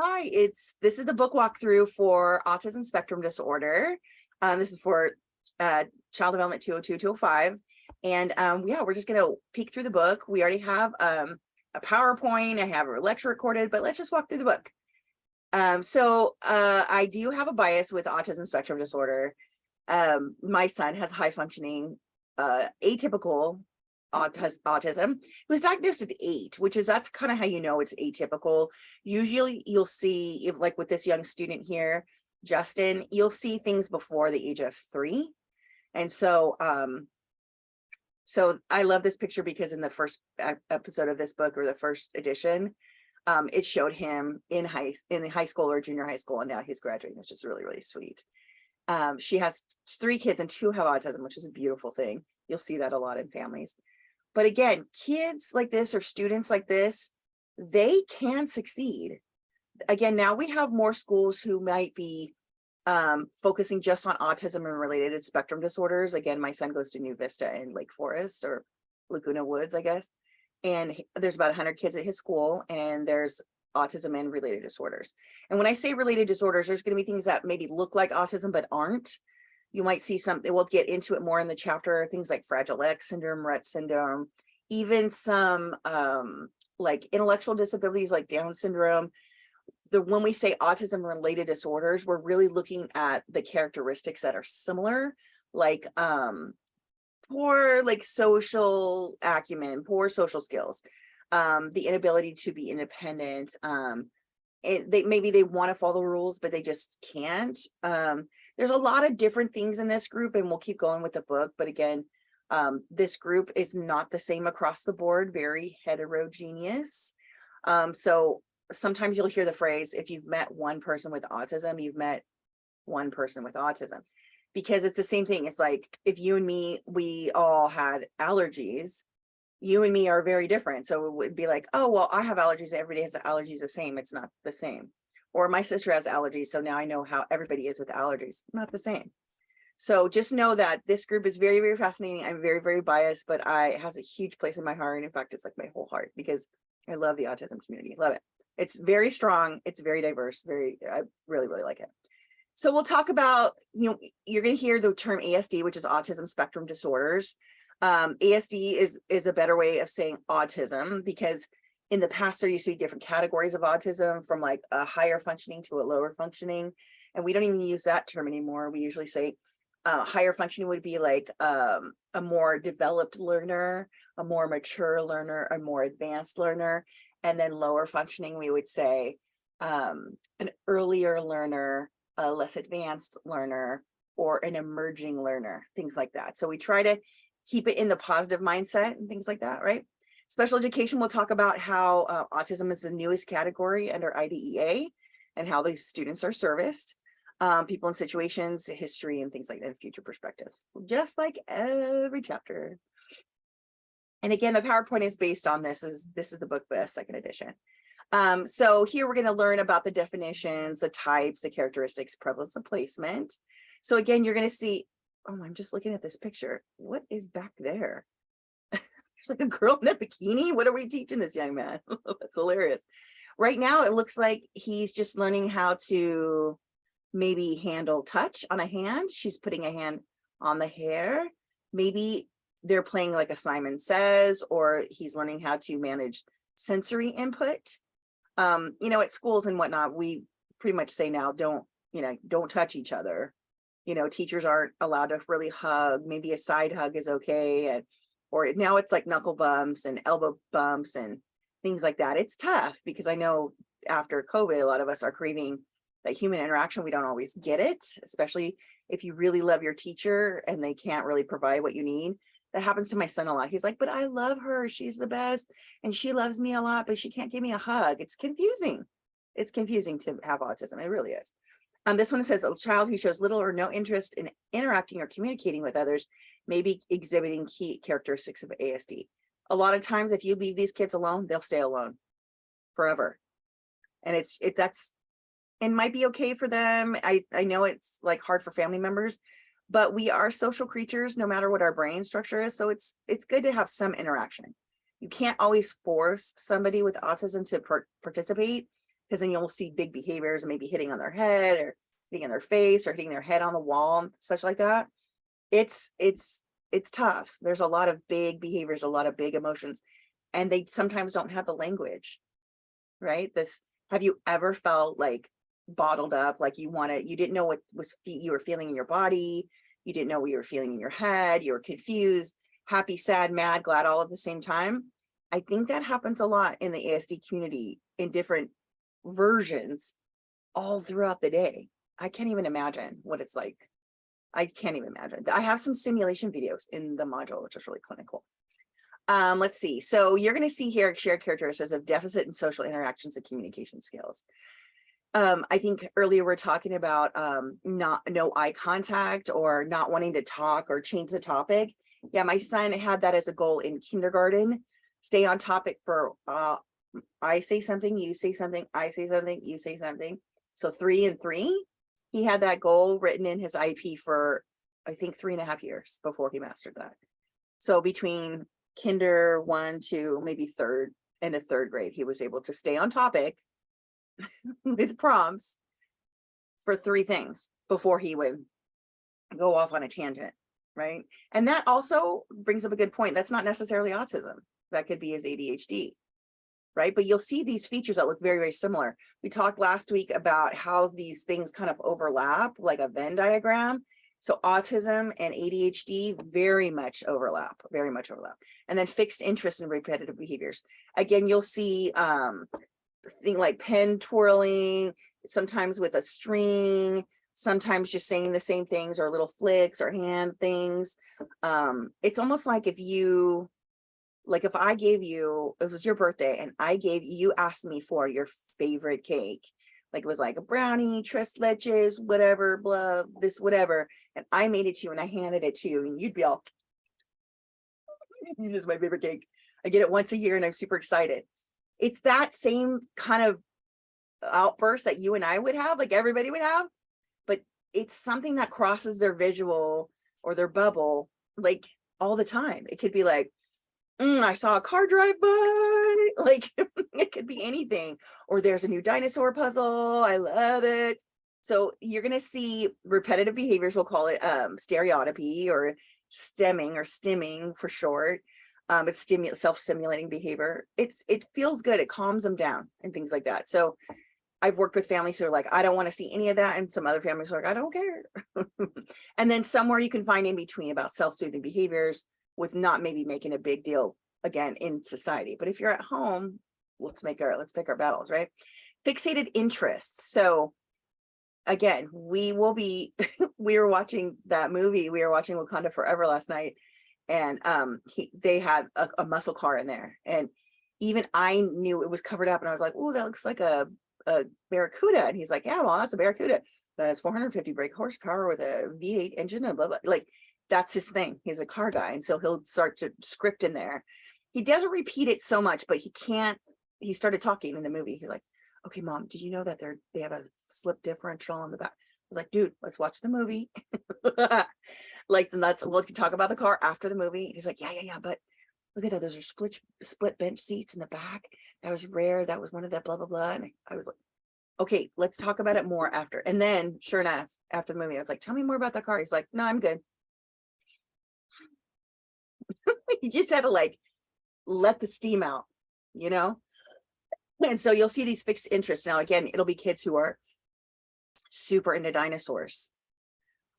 Hi, this is the book walkthrough for autism spectrum disorder. This is for child development 202-205. And yeah, we're just gonna peek through the book. We already have a PowerPoint, I have a lecture recorded, but let's just walk through the book. I do have a bias with autism spectrum disorder. My son has high functioning atypical autism. It was diagnosed at 8, which is that's kind of how you know it's atypical. Usually you'll see, if like with this young student here, Justin, you'll see things before the age of 3. And so I love this picture because in the first episode of this book, or the first edition, it showed him in high school or junior high school, and now he's graduating, which is really, really sweet. She has 3 kids and 2 have autism, which is a beautiful thing. You'll see that a lot in families. But again, kids like this or students like this, they can succeed. Again, now we have more schools who might be focusing just on autism and related spectrum disorders. Again, my son goes to New Vista in Lake Forest, or Laguna Woods, I guess. And there's about 100 kids at his school, and there's autism and related disorders. And when I say related disorders, there's going to be things that maybe look like autism but aren't. You might see something, we'll get into it more in the chapter, things like Fragile X syndrome, Rett syndrome, even some like intellectual disabilities like Down syndrome. When we say autism related disorders, we're really looking at the characteristics that are similar, like poor like social acumen, poor social skills, the inability to be independent, maybe they want to follow the rules but they just can't. There's a lot of different things in this group, and we'll keep going with the book, but again, this group is not the same across the board, very heterogeneous. So sometimes you'll hear the phrase, if you've met one person with autism, you've met one person with autism, because it's the same thing. It's like if you and me, we all had allergies, you and me are very different. So it would be like, oh, well, I have allergies. Everybody has allergies the same. It's not the same. Or my sister has allergies, so now I know how everybody is with allergies. Not the same. So just know that this group is very, very fascinating. I'm very, very biased, but it has a huge place in my heart. And in fact, it's like my whole heart, because I love the autism community. Love it. It's very strong. It's very diverse. I really, really like it. So we'll talk about, you're going to hear the term ASD, which is autism spectrum disorders. ASD is a better way of saying autism, because in the past there used to be different categories of autism, from like a higher functioning to a lower functioning, and we don't even use that term anymore. We usually say higher functioning would be like a more developed learner, a more mature learner, a more advanced learner, and then lower functioning we would say an earlier learner, a less advanced learner, or an emerging learner, things like that. So we try to keep it in the positive mindset and things like that, right? Special education, we'll talk about how autism is the newest category under IDEA and how these students are serviced, people in situations, history, and things like that, future perspectives, just like every chapter. And again, the PowerPoint is based on this is the book, the 2nd edition. So here we're going to learn about the definitions, the types, the characteristics, prevalence, and placement. So again, you're going to see, oh, I'm just looking at this picture. What is back there? There's like a girl in a bikini. What are we teaching this young man? That's hilarious. Right now, it looks like he's just learning how to maybe handle touch on a hand. She's putting a hand on the hair. Maybe they're playing like a Simon Says, or he's learning how to manage sensory input. At schools and whatnot, we pretty much say now, don't touch each other. Teachers aren't allowed to really hug. Maybe a side hug is okay. Or now it's like knuckle bumps and elbow bumps and things like that. It's tough, because I know after COVID, a lot of us are craving that human interaction. We don't always get it, especially if you really love your teacher and they can't really provide what you need. That happens to my son a lot. He's like, but I love her. She's the best. And she loves me a lot, but she can't give me a hug. It's confusing. It's confusing to have autism. It really is. This one says a child who shows little or no interest in interacting or communicating with others may be exhibiting key characteristics of ASD. A lot of times, if you leave these kids alone, they'll stay alone forever. And it might be okay for them. I know it's like hard for family members, but we are social creatures no matter what our brain structure is. So it's good to have some interaction. You can't always force somebody with autism to participate. because then you'll see big behaviors, maybe hitting on their head or hitting on their face or hitting their head on the wall and such like that. It's tough. There's a lot of big behaviors, a lot of big emotions, and they sometimes don't have the language, right? Have you ever felt like bottled up, like you didn't know what you were feeling in your body, you didn't know what you were feeling in your head, you were confused, happy, sad, mad, glad, all at the same time? I think that happens a lot in the ASD community in different versions all throughout the day. I can't even imagine what it's like. I can't even imagine. I have some simulation videos in the module, which is really kind of cool. Let's see. So you're going to see here shared characteristics of deficit in social interactions and communication skills. I think earlier we're talking about no eye contact or not wanting to talk or change the topic. Yeah, my son had that as a goal in kindergarten. Stay on topic for I say something, you say something, I say something, you say something. So 3 and 3. He had that goal written in his IP for, I think, 3.5 years before he mastered that. So between kinder 1 to maybe third grade, he was able to stay on topic with prompts for 3 things before he would go off on a tangent, right? And that also brings up a good point. That's not necessarily autism. That could be his ADHD. Right? But you'll see these features that look very, very similar. We talked last week about how these things kind of overlap, like a Venn diagram. So autism and ADHD very much overlap. And then fixed interest in repetitive behaviors. Again, you'll see thing like pen twirling, sometimes with a string, sometimes just saying the same things or little flicks or hand things. It's almost like if I gave you, it was your birthday and you asked me for your favorite cake, like it was like a brownie, tres leches, whatever, blah, this, whatever. And I made it to you and I handed it to you and you'd be all, this is my favorite cake. I get it once a year and I'm super excited. It's that same kind of outburst that you and I would have, like everybody would have, but it's something that crosses their visual or their bubble, like all the time. It could be like, I saw a car drive by, like it could be anything, or there's a new dinosaur puzzle, I love it. So you're going to see repetitive behaviors, we'll call it stereotypy or stimming for short. It's self-stimulating behavior. It feels good, it calms them down and things like that. So I've worked with families who are like, I don't want to see any of that, and some other families are like, I don't care. And then somewhere you can find in between about self-soothing behaviors with not maybe making a big deal again in society. But if you're at home, let's pick our battles, right? Fixated interests. So again, we were watching that movie. We were watching Wakanda Forever last night, and they had a muscle car in there. And even I knew it was covered up and I was like, oh, that looks like a Barracuda. And he's like, yeah, well, that's a Barracuda that has 450 brake horsepower with a V8 engine and blah, blah. Like, that's his thing. He's a car guy. And so he'll start to script in there. He doesn't repeat it so much, but he started talking in the movie. He's like, okay, mom, did you know that they have a slip differential on the back? I was like, dude, let's watch the movie. Like, we'll talk about the car after the movie. He's like, yeah, but look at that. Those are split bench seats in the back. That was rare. That was one of that blah, blah, blah. And I was like, okay, let's talk about it more after. And then sure enough, after the movie, I was like, tell me more about that car. He's like, no, I'm good. You just had to like let the steam out, you know? And so you'll see these fixed interests. Now, again, it'll be kids who are super into dinosaurs.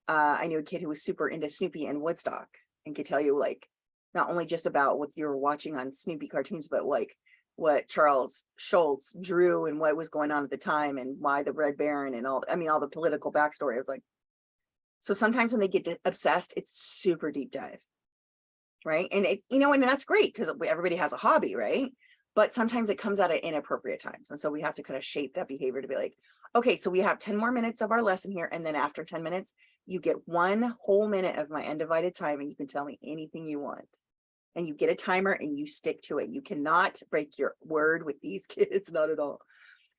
I knew a kid who was super into Snoopy and Woodstock and could tell you like, not only just about what you were watching on Snoopy cartoons, but like what Charles Schultz drew and what was going on at the time and why the Red Baron and all the political backstory. I was like, so sometimes when they get obsessed, it's super deep dive. Right. And it, and that's great because everybody has a hobby, right? But sometimes it comes out at inappropriate times. And so we have to kind of shape that behavior to be like, okay, so we have 10 more minutes of our lesson here. And then after 10 minutes, you get 1 whole minute of my undivided time and you can tell me anything you want. And you get a timer and you stick to it. You cannot break your word with these kids, not at all.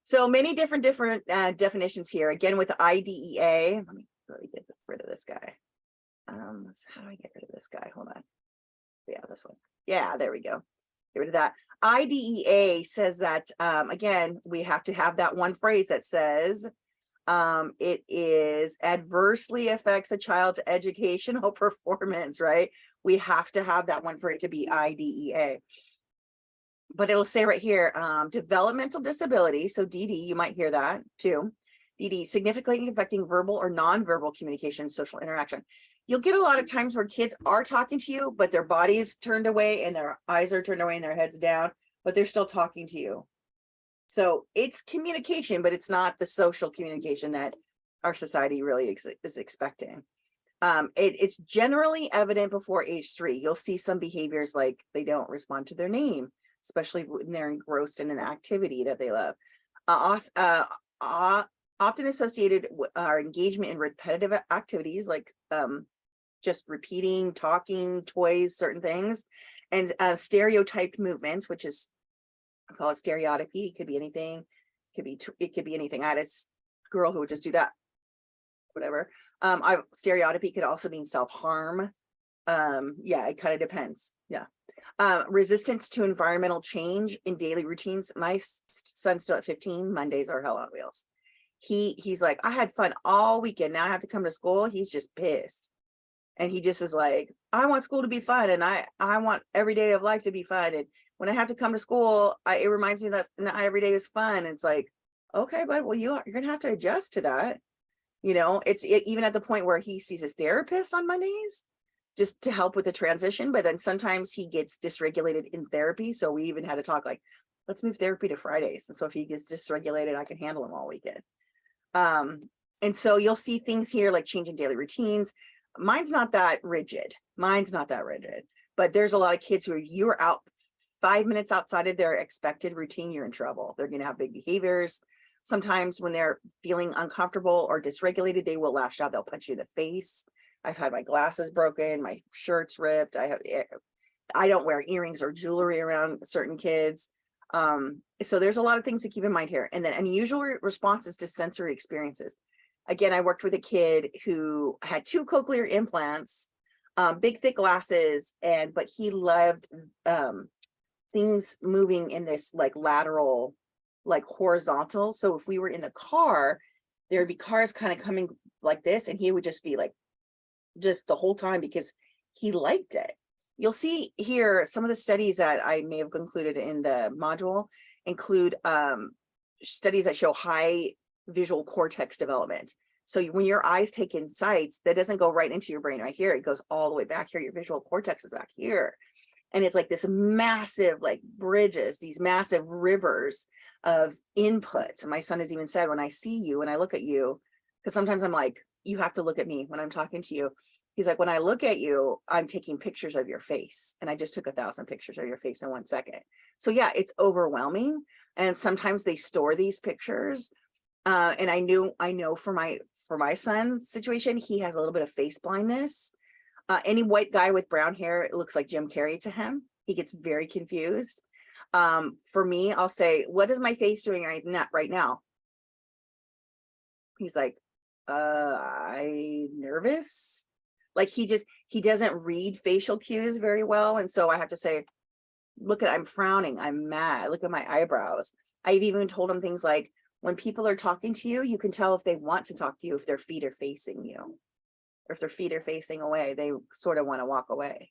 So many different definitions here. Again, with the IDEA, let me get rid of this guy. How do I get rid of this guy? Hold on. Yeah, this one. Yeah, there we go. get rid of that. IDEA says that, again, we have to have that one phrase that says, it is adversely affects a child's educational performance, right? We have to have that one for it to be IDEA. But it'll say right here, developmental disability. So DD, you might hear that too. DD, significantly affecting verbal or nonverbal communication, social interaction. You'll get a lot of times where kids are talking to you, but their body's turned away and their eyes are turned away and their head's down, but they're still talking to you. So it's communication, but it's not the social communication that our society really is expecting. It's generally evident before age 3. You'll see some behaviors like they don't respond to their name, especially when they're engrossed in an activity that they love. Often associated with our engagement in repetitive activities like just repeating, talking, toys, certain things, and stereotyped movements, which is, I call it stereotypy. It could be anything. It could be anything. I had a girl who would just do that, whatever. Stereotypy could also mean self-harm. Yeah, it kind of depends. Yeah. Resistance to environmental change in daily routines. My son's still at 15. Mondays are hell on wheels. He's like, I had fun all weekend. Now I have to come to school. He's just pissed. And he just is like, I want school to be fun. And I want every day of life to be fun. And when I have to come to school, it reminds me that not every day is fun. And it's like, okay, but well, you're going to have to adjust to that. You know, it's even at the point where he sees his therapist on Mondays just to help with the transition. But then sometimes he gets dysregulated in therapy. So we even had to talk like, let's move therapy to Fridays. And so if he gets dysregulated, I can handle him all weekend. And so you'll see things here like changing daily routines. Mine's not that rigid. But there's a lot of kids who, if you're out 5 minutes outside of their expected routine, you're in trouble. They're going to have big behaviors. Sometimes when they're feeling uncomfortable or dysregulated, they will lash out. They'll punch you in the face. I've had my glasses broken, my shirts ripped. I don't wear earrings or jewelry around certain kids. So there's a lot of things to keep in mind here. And then unusual responses to sensory experiences. Again, I worked with a kid who had 2 cochlear implants, big thick glasses, but he loved things moving in this like lateral, like horizontal. So if we were in the car, there'd be cars kind of coming like this, and he would just be like, just the whole time, because he liked it. You'll see here some of the studies that I may have concluded in the module include studies that show high visual cortex development. So when your eyes take in sights, that doesn't go right into your brain right here. It goes all the way back here. Your visual cortex is back here. And it's like this massive, like bridges, these massive rivers of input. And my son has even said, when I see you, when I look at you, because sometimes I'm like, you have to look at me when I'm talking to you. He's like, when I look at you, I'm taking pictures of your face. And I just took 1,000 pictures of your face in 1 second. So yeah, it's overwhelming. And sometimes they store these pictures. And I know for my son's situation, he has a little bit of face blindness. Any white guy with brown hair, it looks like Jim Carrey to him. He gets very confused. For me, I'll say, what is my face doing right now? He's like, I'm nervous. Like he doesn't read facial cues very well. And so I have to say, I'm frowning, I'm mad, look at my eyebrows. I've even told him things like, when people are talking to you, you can tell if they want to talk to you, if their feet are facing you, or if their feet are facing away, they sort of want to walk away.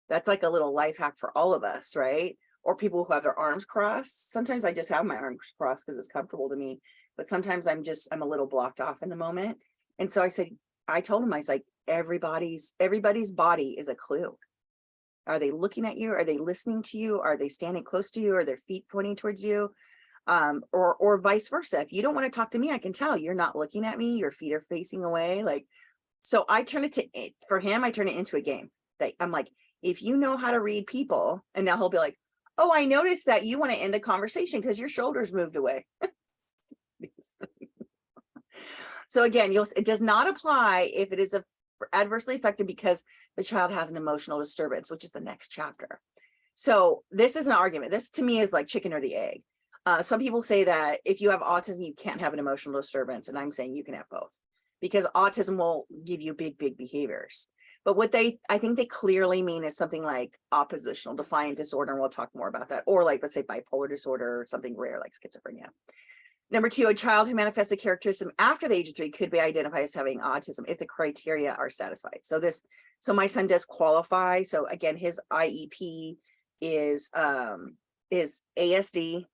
That's like a little life hack for all of us, right? Or people who have their arms crossed. Sometimes I just have my arms crossed because it's comfortable to me, but sometimes I'm a little blocked off in the moment. And so I told him, I was like, everybody's body is a clue. Are they looking at you? Are they listening to you? Are they standing close to you? Are their feet pointing towards you? Or vice versa. If you don't want to talk to me, I can tell you're not looking at me. Your feet are facing away. Like, so I turn it into a game. That I'm like, if you know how to read people, and now he'll be like, oh, I noticed that you want to end the conversation because your shoulders moved away. So again, it does not apply if it is adversely affected because the child has an emotional disturbance, which is the next chapter. So this is an argument. This to me is like chicken or the egg. Some people say that if you have autism, you can't have an emotional disturbance. And I'm saying you can have both, because autism will give you big behaviors. But what I think they clearly mean is something like oppositional defiant disorder, and we'll talk more about that, or like, let's say bipolar disorder or something rare like schizophrenia. Number two, a child who manifests a characteristic after the age of 3 could be identified as having autism if the criteria are satisfied. So my son does qualify. So again, his IEP is ASD,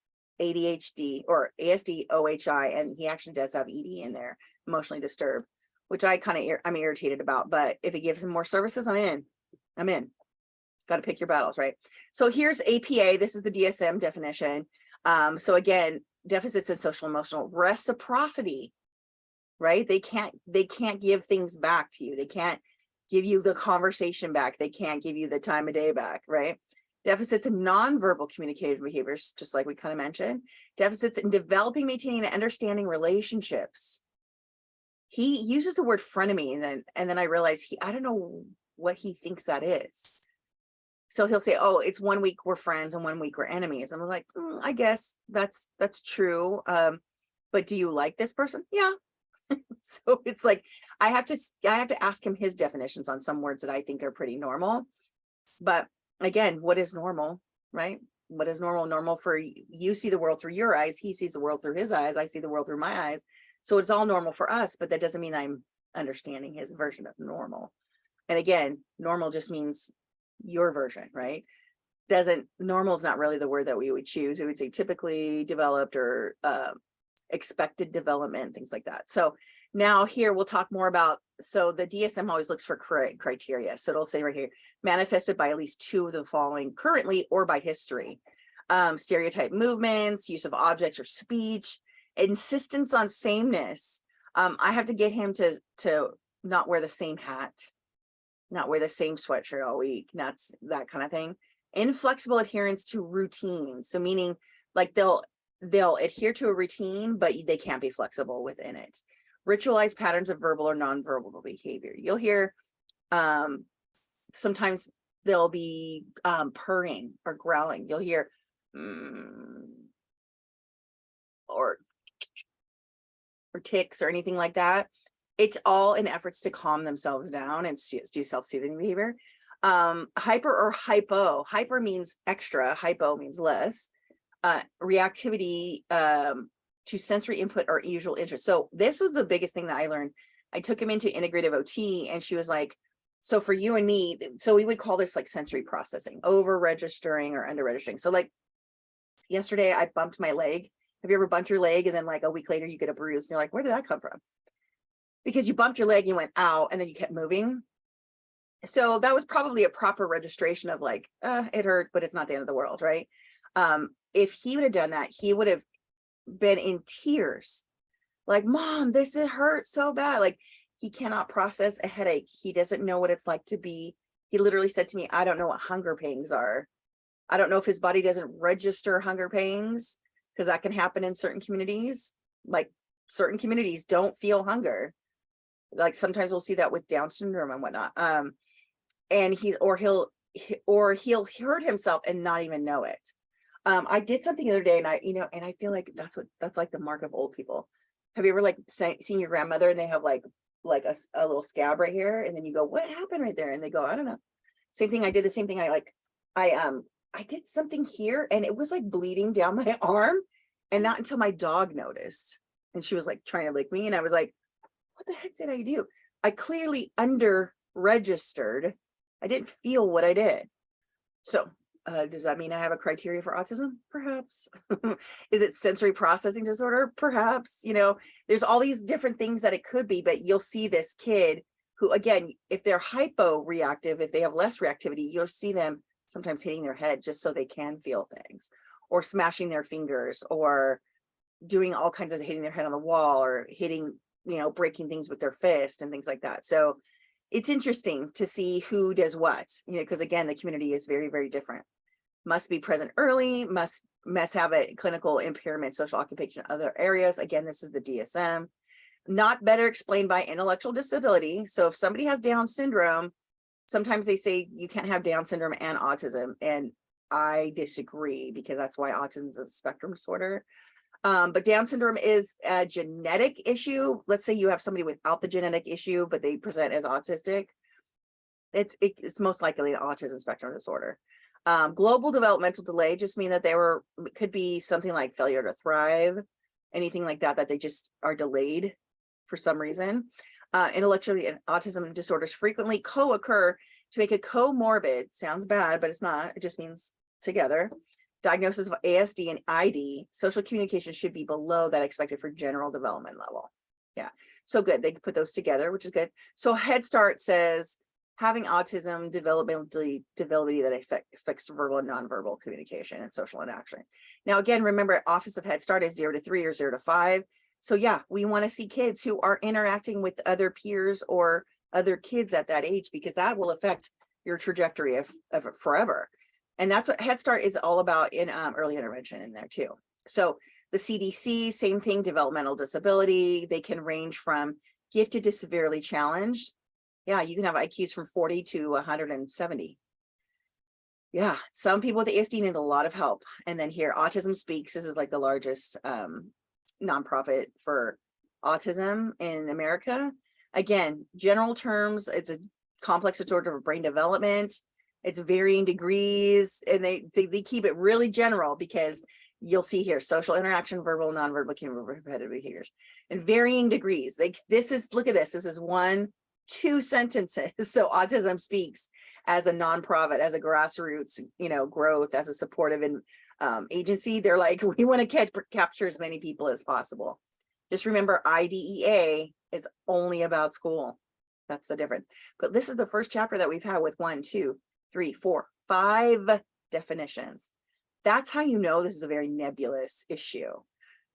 ADHD, or ASD, OHI, and he actually does have ED in there, emotionally disturbed, which I'm irritated about. But if it gives him more services, I'm in. Got to pick your battles, right? So here's APA. This is the DSM definition. So again, deficits in social emotional reciprocity, right? They can't give things back to you. They can't give you the conversation back. They can't give you the time of day back, right? Deficits in nonverbal communicative behaviors, just like we kind of mentioned. Deficits in developing, maintaining, and understanding relationships. He uses the word frenemy, and then I realized I don't know what he thinks that is. So he'll say, oh, it's 1 week we're friends and 1 week we're enemies. And I'm like, I guess that's true. But do you like this person? Yeah. So it's like, I have to ask him his definitions on some words that I think are pretty normal. But again, what is normal, right? What is normal? Normal for you see the world through your eyes. He sees the world through his eyes. I see the world through my eyes. So it's all normal for us, but that doesn't mean I'm understanding his version of normal. And again, normal just means your version, right? Normal is not really the word that we would choose. We would say typically developed or expected development, things like that. So now here we'll talk more about, so the DSM always looks for criteria. So it'll say right here, manifested by at least 2 of the following currently or by history. Stereotype movements, use of objects or speech, insistence on sameness. I have to get him to not wear the same hat, not wear the same sweatshirt all week, not that kind of thing. Inflexible adherence to routines. So meaning like they'll adhere to a routine, but they can't be flexible within it. Ritualized patterns of verbal or nonverbal behavior. You'll hear sometimes there'll be purring or growling. You'll hear or tics or anything like that. It's all in efforts to calm themselves down and do self-soothing behavior. Hyper or hypo. Hyper means extra, hypo means less. Reactivity to sensory input or usual interest. So this was the biggest thing that I learned. I took him into integrative OT and she was like, so for you and me, so we would call this like sensory processing, over registering or under registering. So like yesterday I bumped my leg. Have you ever bumped your leg and then like a week later you get a bruise and you're like, where did that come from? Because you bumped your leg, you went out and then you kept moving. So that was probably a proper registration of like, it hurt, but it's not the end of the world, right? If he would have done that, he would have been in tears. Like, Mom, this hurt so bad. Like he cannot process a headache. He doesn't know what it's like to be. He literally said to me, I don't know what hunger pangs are. I don't know if his body doesn't register hunger pangs, because that can happen in certain communities. Like certain communities don't feel hunger. Like sometimes we'll see that with Down syndrome and whatnot. And he'll hurt himself and not even know it. I did something the other day, and I feel like that's like the mark of old people. Have you ever like seen your grandmother and they have like a little scab right here, and then you go, what happened right there? And they go, I don't know. Same thing. I did the same thing. I did something here and it was like bleeding down my arm, and not until my dog noticed, and she was like trying to lick me, and I was like, what the heck did I do? I clearly under registered. I didn't feel what I did. So does that mean I have a criteria for autism? Perhaps. Is it sensory processing disorder? Perhaps. There's all these different things that it could be, but you'll see this kid who, again, if they're hypo-reactive, if they have less reactivity, you'll see them sometimes hitting their head just so they can feel things, or smashing their fingers, or doing all kinds of hitting their head on the wall, or hitting, breaking things with their fist and things like that. So it's interesting to see who does what, because again, the community is very, very different. Must be present early, must have a clinical impairment, social occupation, other areas. Again, this is the DSM. Not better explained by intellectual disability. So if somebody has Down syndrome, sometimes they say you can't have Down syndrome and autism. And I disagree, because that's why autism is a spectrum disorder. But Down syndrome is a genetic issue. Let's say you have somebody without the genetic issue, but they present as autistic. it's most likely an autism spectrum disorder. Global developmental delay just mean that could be something like failure to thrive, anything like that, that they just are delayed for some reason. Intellectual and autism disorders frequently co-occur to make a comorbid, sounds bad, but it's not, it just means together. Diagnosis of ASD and ID, social communication should be below that expected for general development level. Yeah, so good, they put those together, which is good. So Head Start says, having autism, developability that affects verbal and nonverbal communication and social interaction. Now, again, remember, Office of Head Start is 0 to 3 or 0 to 5. So yeah, we want to see kids who are interacting with other peers or other kids at that age, because that will affect your trajectory of forever. And that's what Head Start is all about in early intervention in there too. So the CDC, same thing, developmental disability. They can range from gifted to severely challenged. Yeah, you can have IQs from 40 to 170. Yeah, some people with ASD need a lot of help. And then here, Autism Speaks, this is like the largest nonprofit for autism in America. Again, general terms, it's a complex disorder of brain development. It's varying degrees, and they keep it really general, because you'll see here, social interaction, verbal, nonverbal, repetitive behaviors, and varying degrees. Like this is, look at this, this is 1-2 sentences. So Autism Speaks as a nonprofit, as a grassroots, growth, as a supportive and agency. They're like, we want to capture as many people as possible. Just remember, IDEA is only about school. That's the difference. But this is the first chapter that we've had with 1, 2, 3, 4, 5 definitions. That's how you know this is a very nebulous issue,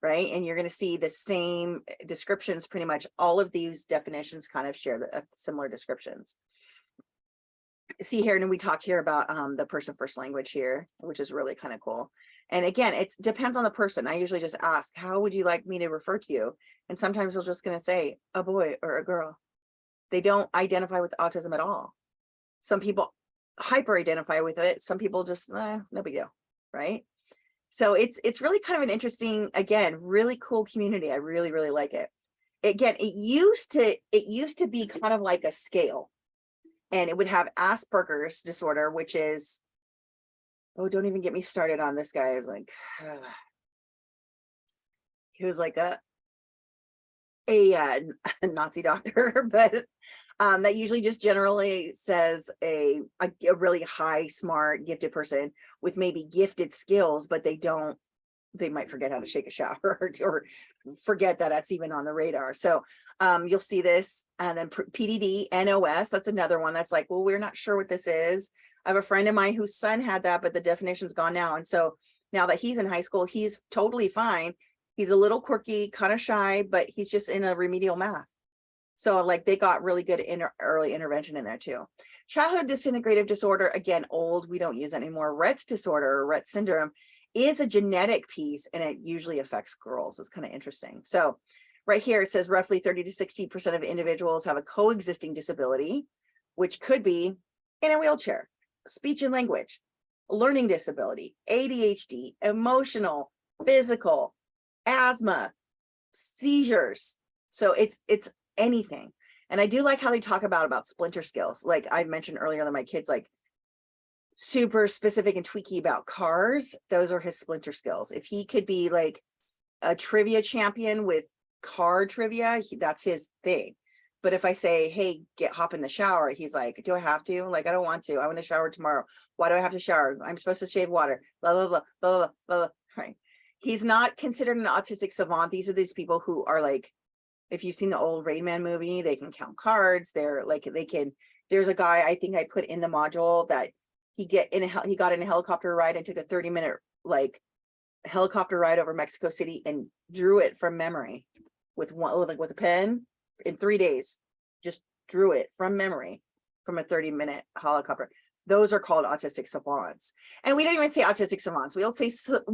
right? And you're going to see the same descriptions. Pretty much all of these definitions kind of share similar descriptions. See here, and we talk here about the person first language here, which is really kind of cool. And again, it depends on the person. I usually just ask, how would you like me to refer to you? And sometimes they're just going to say a boy or a girl. They don't identify with autism at all. Some people hyper identify with it. Some people just, no big deal, right? So it's really kind of an interesting, again, really cool community. I really, really like it. Again, it used to be kind of like a scale. And it would have Asperger's disorder, which is, oh, don't even get me started on this guy. Is like, he was like a Nazi doctor, but that usually just generally says a really high, smart, gifted person with maybe gifted skills, but they might forget how to shake a shower or forget that that's even on the radar. So you'll see this. And then PDD, NOS, that's another one that's like, well, we're not sure what this is. I have a friend of mine whose son had that, but the definition's gone now. And so now that he's in high school, he's totally fine. He's a little quirky, kind of shy, but he's just in a remedial math. So like they got really good early intervention in there too. Childhood disintegrative disorder, again, old, we don't use it anymore. Rett disorder or Rett syndrome is a genetic piece, and it usually affects girls. It's kind of interesting. So right here, it says roughly 30 to 60% of individuals have a coexisting disability, which could be in a wheelchair, speech and language, learning disability, ADHD, emotional, physical, asthma, seizures. So it's anything. And I do like how they talk about splinter skills. Like I mentioned earlier that my kids like super specific and tweaky about cars. Those are his splinter skills. If he could be like a trivia champion with car trivia, that's his thing. But if I say, hey, hop in the shower, he's like, do I have to? Like, I don't want to. I want to shower tomorrow. Why do I have to shower? I'm supposed to shave water. Blah, blah, blah, blah, blah, blah. Right. He's not considered an autistic savant. These are these people who are like, if you've seen the old Rain Man movie, they can count cards. They're like, there's a guy I think I put in the module that he got in a helicopter ride and took a 30-minute like helicopter ride over Mexico City and drew it from memory with a pen in 3 days. Just drew it from memory from a 30-minute helicopter. Those are called autistic savants. And we don't even say autistic savants. We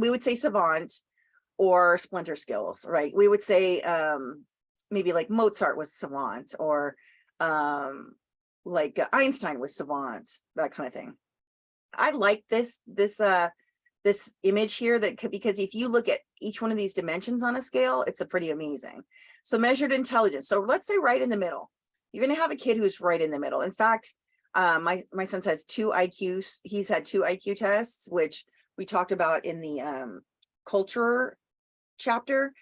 would say savant or splinter skills, right? We would say maybe like Mozart was savant, or like Einstein was savant, that kind of thing. I like this image here because if you look at each one of these dimensions on a scale, it's a pretty amazing. So measured intelligence. So let's say right in the middle, you're going to have a kid who's right in the middle. In fact, My son has 2 IQs. He's had 2 IQ tests, which we talked about in the culture chapter,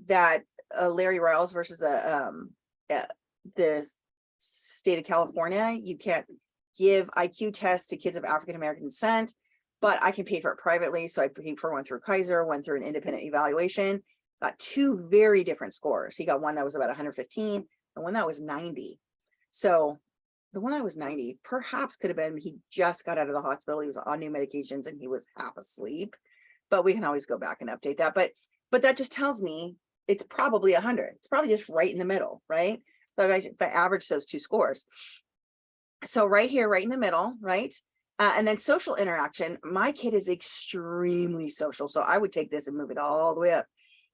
that Larry Riles versus the state of California, you can't give IQ tests to kids of African American descent, but I can pay for it privately. So I paid for one through Kaiser, one through an independent evaluation. Got 2 very different scores. He got one that was about 115 and one that was 90. So the one that was 90 perhaps could have been he just got out of the hospital, he was on new medications, and he was half asleep. But we can always go back and update that. But that just tells me it's probably 100. It's probably just right in the middle, right? So if I average those 2 scores. So right here, right in the middle, right? And then social interaction. My kid is extremely social. So I would take this and move it all the way up.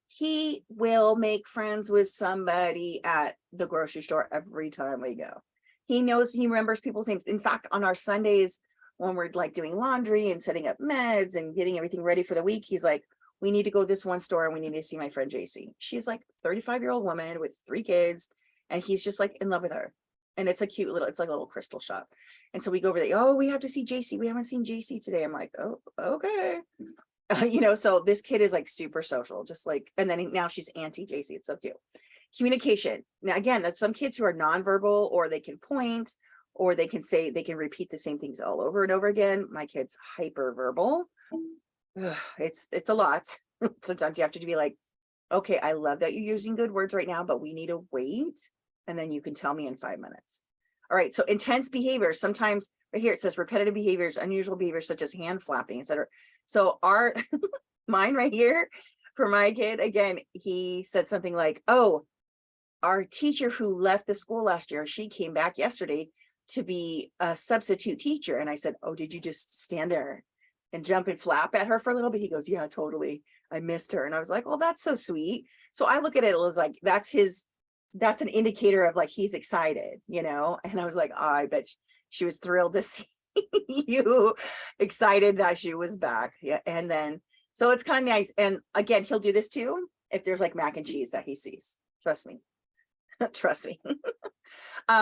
He will make friends with somebody at the grocery store every time we go. He remembers people's names. In fact, on our Sundays, when we're like doing laundry and setting up meds and getting everything ready for the week, he's like, we need to go to this one store and we need to see my friend JC. She's like a 35-year-old woman with 3 kids. And he's just like in love with her. And it's a cute little, it's like a little crystal shop. And so we go over there, oh, we have to see JC. We haven't seen JC today. I'm like, oh, okay. So this kid is like super social, just like, and then now she's anti JC. It's so cute. Communication. Now, again, there's some kids who are nonverbal, or they can point, or they can repeat the same things all over and over again. My kid's hyperverbal. It's a lot. Sometimes you have to be like, okay, I love that you're using good words right now, but we need to wait. And then you can tell me in 5 minutes. All right. So intense behaviors. Sometimes right here, it says repetitive behaviors, unusual behaviors, such as hand flapping, etc. So mine right here for my kid, again, he said something like, oh, our teacher who left the school last year, she came back yesterday to be a substitute teacher. And I said, oh, did you just stand there and jump and flap at her for a little bit? He goes, yeah, totally. I missed her. And I was like, well, that's so sweet. So I look at it as like, that's an indicator of like, he's excited, And I was like, oh, I bet she was thrilled to see you, excited that she was back. Yeah. And then, so it's kind of nice. And again, he'll do this too, if there's like mac and cheese that he sees. Trust me. Trust me.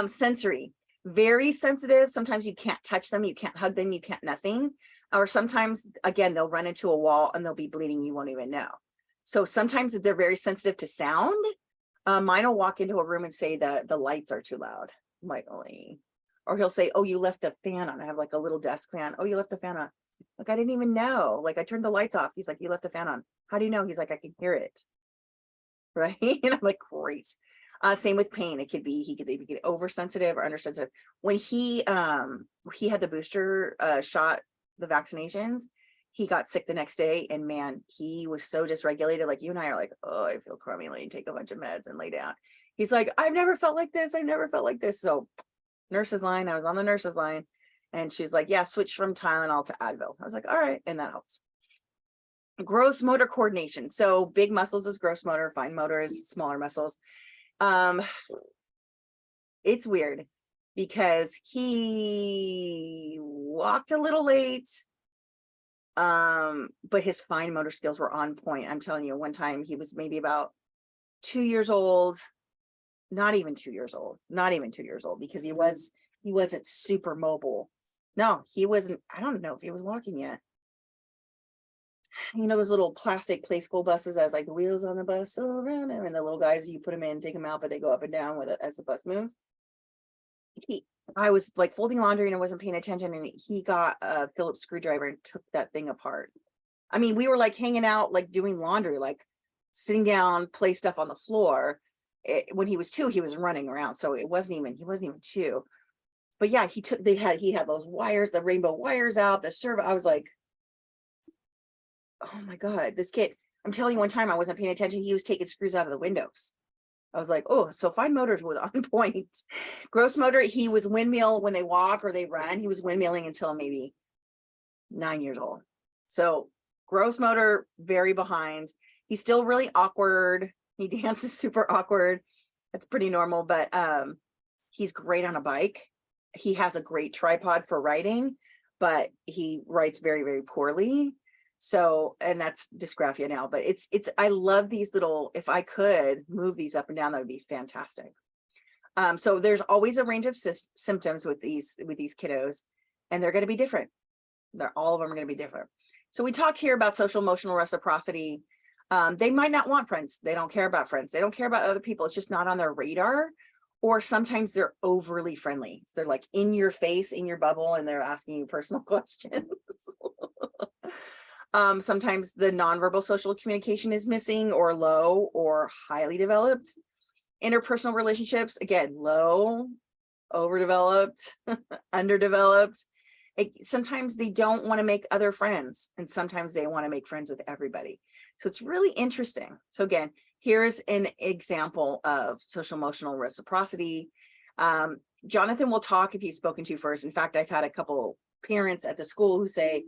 Sensory, very sensitive. Sometimes you can't touch them. You can't hug them. You can't nothing. Or sometimes, again, they'll run into a wall and they'll be bleeding. You won't even know. So sometimes they're very sensitive to sound. Mine will walk into a room and say that the lights are too loud. I'm like, or he'll say, oh, you left the fan on. I have like a little desk fan. Oh, you left the fan on. Like, I didn't even know. Like, I turned the lights off. He's like, you left the fan on. How do you know? He's like, I can hear it. Right. And I'm like, great. Same with pain. It could be, they could get oversensitive or undersensitive. When he had the booster shot, the vaccinations, he got sick the next day, and man, he was so dysregulated. Like you and I are like, oh, I feel crummy. Let me take a bunch of meds and lay down. He's like, I've never felt like this. I've never felt like this. So nurse's line, I was on the nurse's line, and she's like, yeah, switch from Tylenol to Advil. I was like, all right. And that helps. Gross motor coordination. So big muscles is gross motor, fine motor is smaller muscles. It's weird because he walked a little late, but his fine motor skills were on point. I'm telling you, one time he was maybe about 2 years old, not even 2 years old, because he wasn't super mobile. No, he wasn't. I don't know if he was walking yet. Those little plastic play school buses that has like the wheels on the bus so around him, and the little guys, you put them in, take them out, but they go up and down with it as the bus moves. I was like folding laundry and I wasn't paying attention, and he got a Phillips screwdriver and took that thing apart. I mean, we were like hanging out, like doing laundry, like sitting down, play stuff on the floor. When he was 2, he was running around, so he wasn't even 2. But yeah, he had those wires, the rainbow wires out, the servo. I was like, oh my God, this kid. I'm telling you, one time I wasn't paying attention. He was taking screws out of the windows. I was like, oh, so fine motors was on point. Gross motor, he was windmill when they walk or they run. He was windmilling until maybe 9 years old. So gross motor, very behind. He's still really awkward. He dances super awkward. That's pretty normal, but he's great on a bike. He has a great tripod for writing, but he writes very, very poorly. So, and that's dysgraphia now, but I love these little, if I could move these up and down, that would be fantastic. So there's always a range of symptoms with these kiddos, and they're going to be different. All of them are going to be different. So we talk here about social emotional reciprocity. They might not want friends. They don't care about friends. They don't care about other people. It's just not on their radar. Or sometimes they're overly friendly. They're like in your face, in your bubble, and they're asking you personal questions. Sometimes the nonverbal social communication is missing or low or highly developed. Interpersonal relationships, again, low, overdeveloped, underdeveloped. Sometimes they don't want to make other friends, and sometimes they want to make friends with everybody. So it's really interesting. So again, here's an example of social emotional reciprocity. Jonathan will talk if he's spoken to first. In fact, I've had a couple parents at the school who say,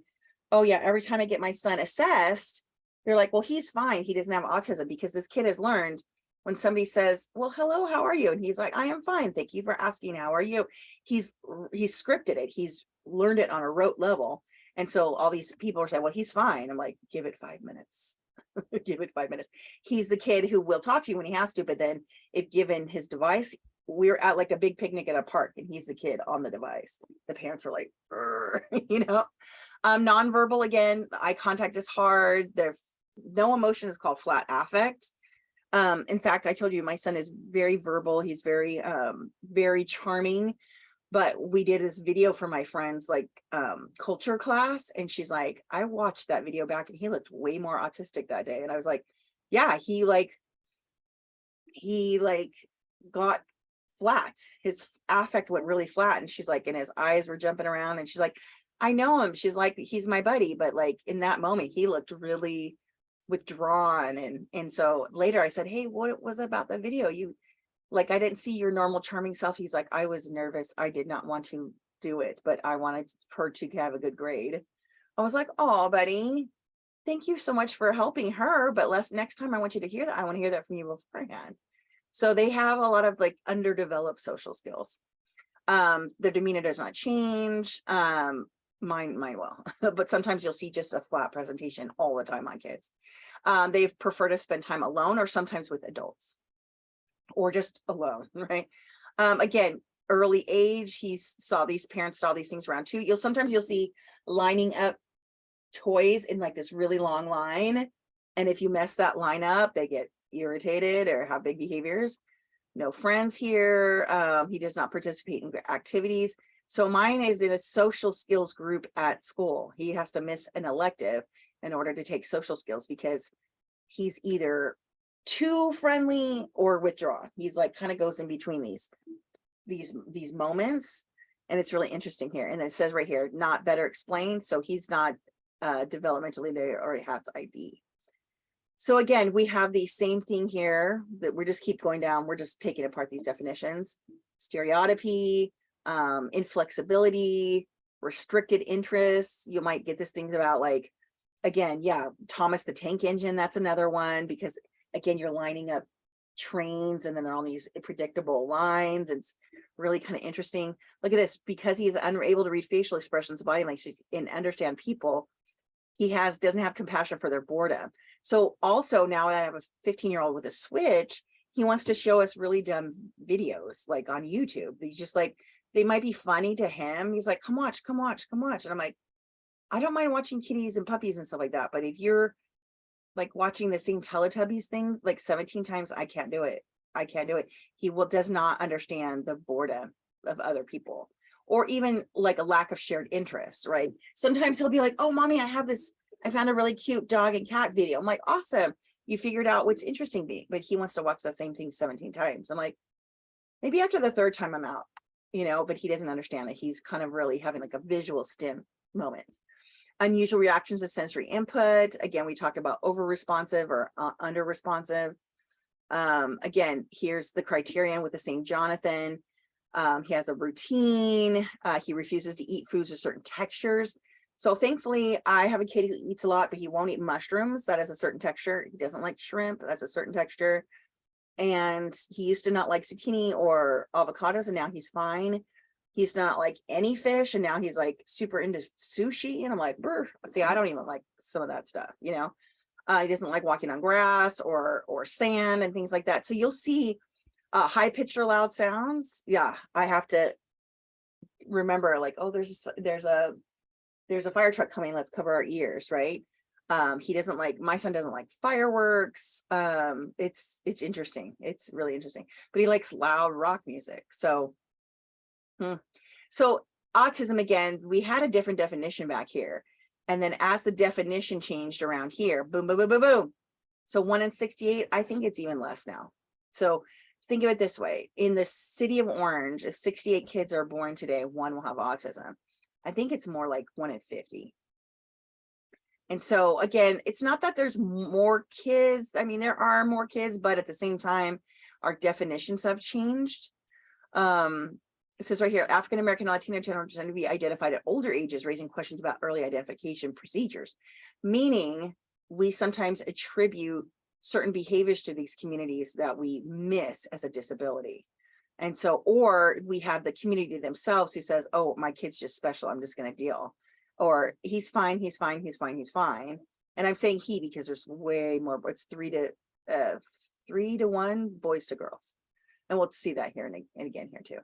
oh yeah, every time I get my son assessed, they're like, well, he's fine. He doesn't have autism, because this kid has learned when somebody says, well, hello, how are you? And he's like, I am fine. Thank you for asking. How are you? He's scripted it. He's learned it on a rote level. And so all these people are saying, well, he's fine. I'm like, give it 5 minutes. Give it 5 minutes. He's the kid who will talk to you when he has to, but then if given his device, we're at like a big picnic at a park and he's the kid on the device. The parents are like, you know. Nonverbal, again, eye contact is hard. There's no emotion is called flat affect. In fact, I told you my son is very verbal. He's very, very charming. But we did this video for my friend's like culture class, and she's like, I watched that video back and he looked way more autistic that day. And I was like, yeah, he got flat. His affect went really flat. And she's like, and his eyes were jumping around, and she's like, I know him. She's like, he's my buddy. But like in that moment, he looked really withdrawn. And so later I said, hey, what was about the video? You like, I didn't see your normal charming self. He's like, I was nervous. I did not want to do it, but I wanted her to have a good grade. I was like, oh, buddy, thank you so much for helping her. But next time I want you to hear that. I want to hear that from you beforehand. So they have a lot of like underdeveloped social skills. Their demeanor does not change. Mine will, but sometimes you'll see just a flat presentation all the time on kids. They prefer to spend time alone or sometimes with adults, or just alone, right? Again, early age, parents saw these things around too. Sometimes you'll see lining up toys in like this really long line. And if you mess that line up, they get irritated or have big behaviors. No friends here. He does not participate in activities. So mine is in a social skills group at school. He has to miss an elective in order to take social skills because he's either too friendly or withdrawn. He's like kind of goes in between these moments, and it's really interesting here. And it says right here, not better explained. So he's not developmentally there, or he has ID. So again, we have the same thing here that we just keep going down. We're just taking apart these definitions. Stereotypy, inflexibility, restricted interests. You might get this things about like, again, yeah, Thomas the Tank Engine. That's another one, because again, you're lining up trains and then they're on these predictable lines. It's really kind of interesting. Look at this, because he is unable to read facial expressions, body language, and understand people. He doesn't have compassion for their boredom. So also now that I have a 15-year-old with a switch, he wants to show us really dumb videos like on YouTube. He's just like, they might be funny to him. He's like, come watch, come watch, come watch. And I'm like, I don't mind watching kitties and puppies and stuff like that. But if you're like watching the same Teletubbies thing like 17 times, I can't do it. I can't do it. He does not understand the boredom of other people, or even like a lack of shared interest, right? Sometimes he'll be like, oh, mommy, I found a really cute dog and cat video. I'm like, awesome. You figured out what's interesting to me, but he wants to watch the same thing 17 times. I'm like, maybe after the third time I'm out, but he doesn't understand that he's kind of really having like a visual stim moment. Unusual reactions to sensory input. Again, we talked about over responsive or under responsive. Again, here's the criterion with the same Jonathan. He has a routine. He refuses to eat foods with certain textures. So thankfully, I have a kid who eats a lot, but he won't eat mushrooms. That is a certain texture. He doesn't like shrimp. That's a certain texture. And he used to not like zucchini or avocados, and now he's fine. He used to not like any fish, and now he's like super into sushi. And I'm like, brr. See, I don't even like some of that stuff, He doesn't like walking on grass or sand and things like that. So you'll see High pitched or loud sounds. Yeah, I have to remember, like, oh, there's a fire truck coming, let's cover our ears, right? He doesn't like, my son doesn't like fireworks. It's interesting. It's really interesting, but he likes loud rock music. So so autism, again, we had a different definition back here, and then as the definition changed around here, boom, boom, boom, boom, boom. So 1 in 68, I think it's even less now. So think of it this way: in the city of Orange, if 68 kids are born today, one will have autism. I think it's more like 1 in 50. And so again, it's not that there's more kids. I mean, there are more kids, but at the same time, our definitions have changed. It says right here, African American, Latino children tend to be identified at older ages, raising questions about early identification procedures, meaning we sometimes attribute certain behaviors to these communities that we miss as a disability. And so, or we have the community themselves who says, oh, my kid's just special, I'm just going to deal. Or he's fine, he's fine, he's fine, he's fine. And I'm saying he because there's way more, it's 3 to 1 boys to girls. And we'll see that here and again here too.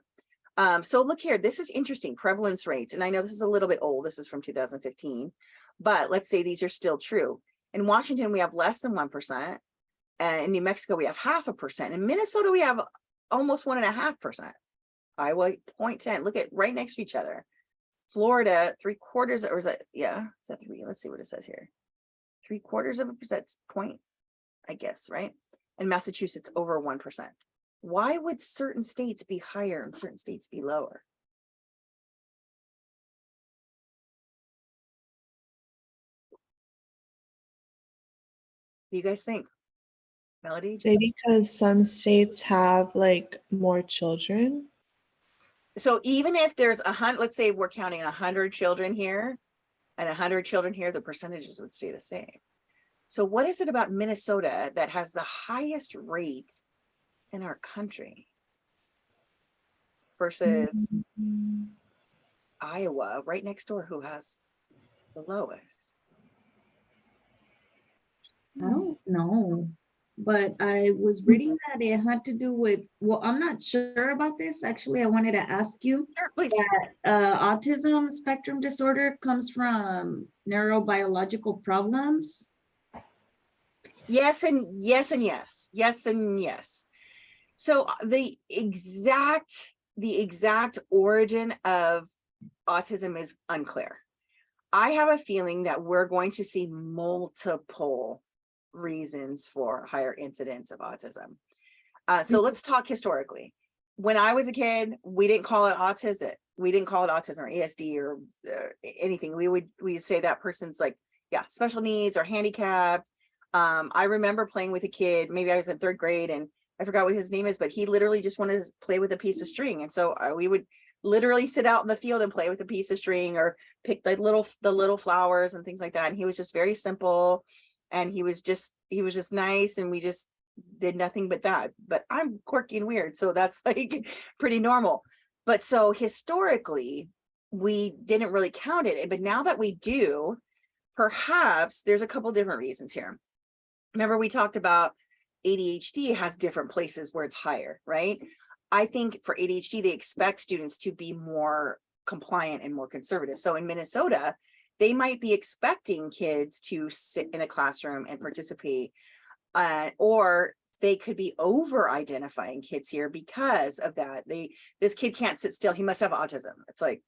So look here, this is interesting, prevalence rates. And I know this is a little bit old, this is from 2015, but let's say these are still true. In Washington, we have less than 1%. In New Mexico, we have 0.5%. In Minnesota, we have almost 1.5%. Iowa, 0.10. Look at right next to each other. Florida, 3/4, or is that, yeah, is that 3? Let's see what it says here. 0.75% point, I guess, right? And Massachusetts over 1%. Why would certain states be higher and certain states be lower? What do you guys think? Melody? Maybe because some states have like more children. So even if there's 100, let's say we're counting 100 children here and 100 children here, the percentages would stay the same. So what is it about Minnesota that has the highest rate in our country versus Iowa right next door, who has the lowest? I don't know, but I was reading that it had to do with, well, I'm not sure about this. Actually, I wanted to ask you Sure, please. that autism spectrum disorder comes from neurobiological problems. Yes, and yes, and yes, yes, and yes. So the exact origin of autism is unclear. I have a feeling that we're going to see multiple reasons for higher incidence of autism. So let's talk historically. When I was a kid, we didn't call it autism. We didn't call it autism or ASD or anything. We say that person's like, yeah, special needs or handicapped. I remember playing with a kid, maybe I was in 3rd grade and I forgot what his name is, but he literally just wanted to play with a piece of string. And so we would literally sit out in the field and play with a piece of string or pick the little flowers and things like that. And he was just very simple. And he was just nice. And we just did nothing but that. But I'm quirky and weird. So that's like pretty normal. But so historically, we didn't really count it. But now that we do, perhaps there's a couple different reasons here. Remember, we talked about ADHD has different places where it's higher, right? I think for ADHD, they expect students to be more compliant and more conservative. So in Minnesota, they might be expecting kids to sit in a classroom and participate, or they could be over identifying kids here because of that. This kid can't sit still, he must have autism. It's like,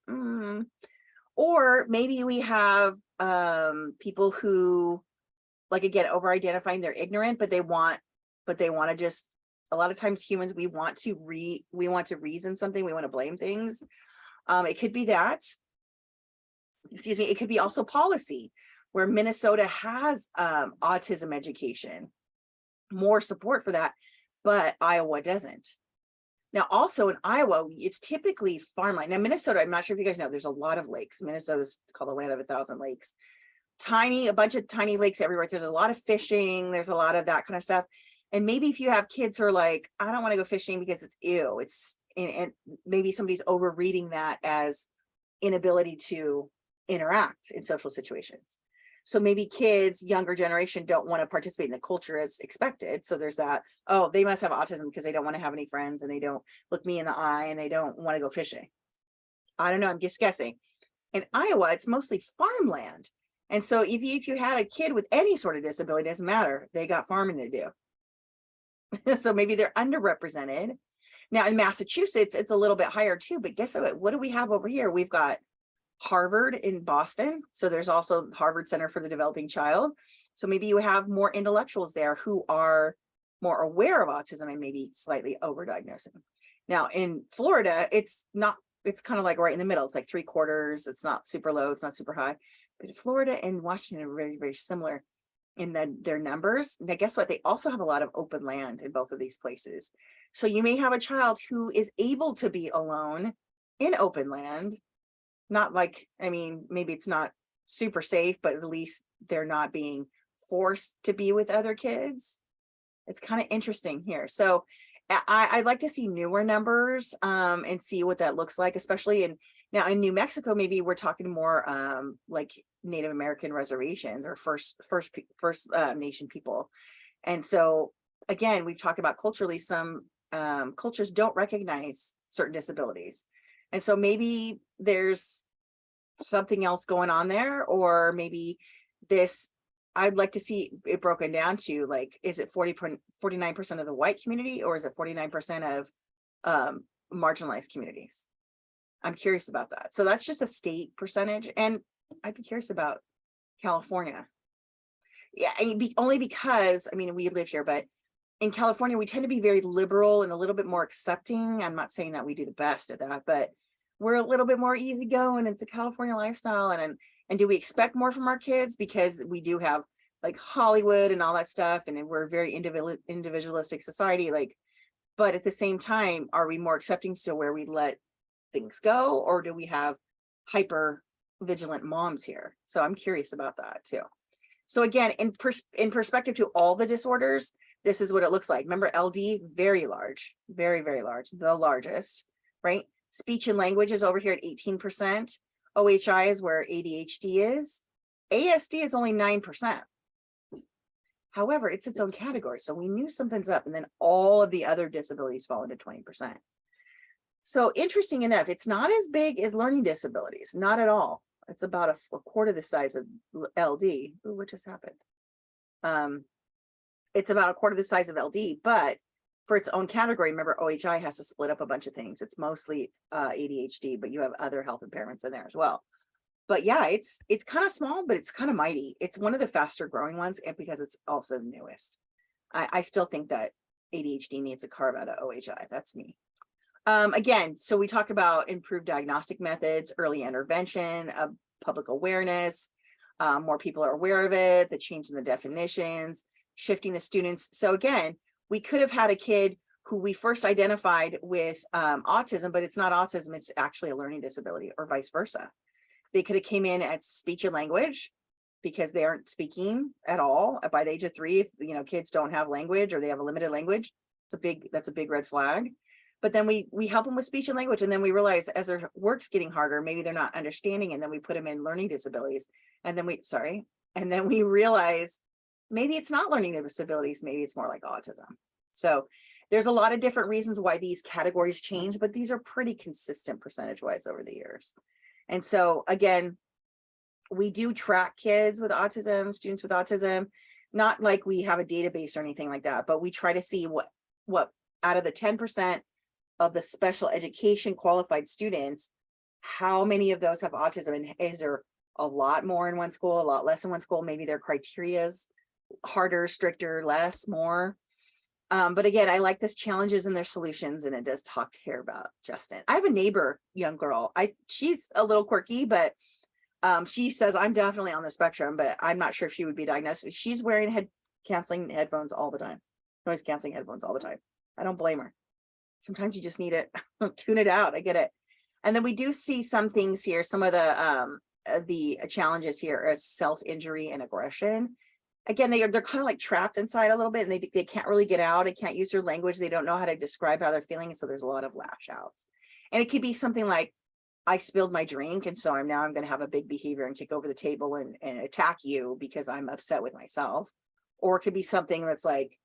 or maybe we have people who, like, again, over identifying, they're ignorant, but they want to just, a lot of times humans, we want to reason something, we want to blame things. It could be that, excuse me, it could be also policy, where Minnesota has autism education, more support for that, but Iowa doesn't. Now, also in Iowa, it's typically farmland. Now, Minnesota, I'm not sure if you guys know, there's a lot of lakes. Minnesota's called the land of 1,000 lakes. A bunch of tiny lakes everywhere. There's a lot of fishing. There's a lot of that kind of stuff. And maybe if you have kids who are like, I don't want to go fishing because it's ew. And maybe somebody's overreading that as inability to interact in social situations. So maybe kids, younger generation, don't want to participate in the culture as expected. So there's that, oh, they must have autism because they don't want to have any friends and they don't look me in the eye and they don't want to go fishing. I don't know, I'm just guessing. In Iowa, it's mostly farmland. And so if you had a kid with any sort of disability, it doesn't matter, they got farming to do. So maybe they're underrepresented. Now in Massachusetts, it's a little bit higher too, but guess what do we have over here? We've got Harvard in Boston. So there's also Harvard Center for the Developing Child. So maybe you have more intellectuals there who are more aware of autism and maybe slightly overdiagnosing. Now in Florida, it's kind of like right in the middle. It's like 3/4. It's not super low, it's not super high. But Florida and Washington are very, very similar in their numbers. Now, guess what? They also have a lot of open land in both of these places. So you may have a child who is able to be alone in open land. Not like, I mean, maybe it's not super safe, but at least they're not being forced to be with other kids. It's kind of interesting here. So I'd like to see newer numbers and see what that looks like, especially now in New Mexico. Maybe we're talking more like Native American reservations or first nation people. And so again, we've talked about culturally, some cultures don't recognize certain disabilities. And so maybe there's something else going on there, or maybe this, I'd like to see it broken down to like, is it 49% of the white community, or is it 49% of marginalized communities? I'm curious about that. So that's just a state percentage. And I'd be curious about California. Yeah, only because, I mean, we live here, but in California, we tend to be very liberal and a little bit more accepting. I'm not saying that we do the best at that, but we're a little bit more easygoing. It's a California lifestyle. And do we expect more from our kids? Because we do have like Hollywood and all that stuff, and we're a very individualistic society. Like, but at the same time, are we more accepting still where we let things go, or do we have hyper vigilant moms here? So I'm curious about that too. So again, in perspective to all the disorders, this is what it looks like. Remember, LD, very large, very, very large, the largest, right? Speech and language is over here at 18%. OHI is where ADHD is. ASD is only 9%. However, it's its own category. So we knew something's up, and then all of the other disabilities fall into 20%. So interesting enough, it's not as big as learning disabilities, not at all. It's about a quarter the size of LD. Ooh, what just happened? It's about a quarter the size of LD, but for its own category, remember OHI has to split up a bunch of things. It's mostly ADHD, but you have other health impairments in there as well. But yeah, it's kind of small, but it's kind of mighty. It's one of the faster growing ones, and because it's also the newest. I still think that ADHD needs to carve out of OHI. That's me. Again, so we talk about improved diagnostic methods, early intervention, public awareness, more people are aware of it, the change in the definitions, shifting the students. So again, we could have had a kid who we first identified with autism, but it's not autism, it's actually a learning disability, or vice versa. They could have came in as speech and language because they aren't speaking at all by the age of 3. If kids don't have language, or they have a limited language, that's a big red flag. But then we help them with speech and language, and then we realize as their work's getting harder, maybe they're not understanding, and then we put them in learning disabilities, and then we realize maybe it's not learning disabilities, maybe it's more like autism. So there's a lot of different reasons why these categories change, but these are pretty consistent percentage-wise over the years. And so again, we do track kids with autism, students with autism, not like we have a database or anything like that, but we try to see what out of the 10% of the special education qualified students, how many of those have autism, and is there a lot more in one school, a lot less in one school? Maybe their criteria's harder, stricter, less, more. But again, I like this challenges and their solutions, and it does talk here about Justin. I have a neighbor, young girl. She's a little quirky, but she says I'm definitely on the spectrum, but I'm not sure if she would be diagnosed. She's wearing canceling headphones all the time, noise canceling headphones all the time. I don't blame her. Sometimes you just need it, tune it out. I get it. And then we do see some things here. Some of the challenges here is self-injury and aggression. Again, they're kind of like trapped inside a little bit, and they can't really get out. They can't use their language. They don't know how to describe how they're feeling. So there's a lot of lash outs. And it could be something like I spilled my drink, and so I'm going to have a big behavior and kick over the table and attack you because I'm upset with myself. Or it could be something that's like,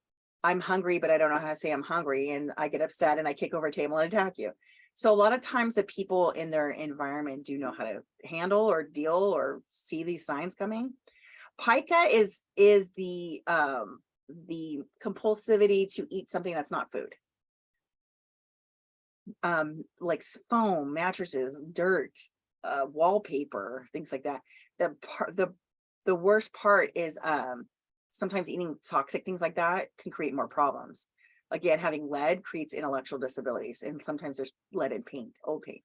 I'm hungry, but I don't know how to say I'm hungry, and I get upset and I kick over a table and attack you. So a lot of times the people in their environment do know how to handle or deal or see these signs coming. Pica is the compulsivity to eat something that's not food. Like foam, mattresses, dirt, wallpaper, things like that. The worst part is sometimes eating toxic things like that can create more problems. Again, having lead creates intellectual disabilities, and sometimes there's lead in paint, old paint.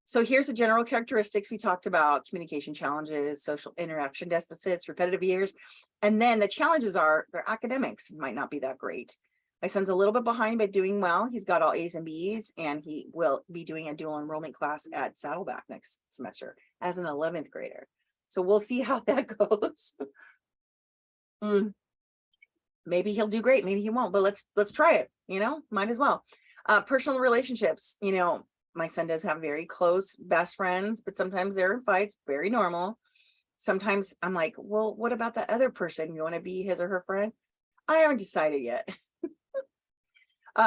So here's the general characteristics we talked about: communication challenges, social interaction deficits, repetitive behaviors. And then the challenges are their academics might not be that great. My son's a little bit behind, but doing well. He's got all A's and B's, and he will be doing a dual enrollment class at Saddleback next semester as an 11th grader. So we'll see how that goes. Maybe he'll do great, maybe he won't, but let's try it, might as well. Personal relationships, my son does have very close best friends, but sometimes there are fights, very normal. Sometimes I'm like, well, what about that other person? You want to be his or her friend? I haven't decided yet.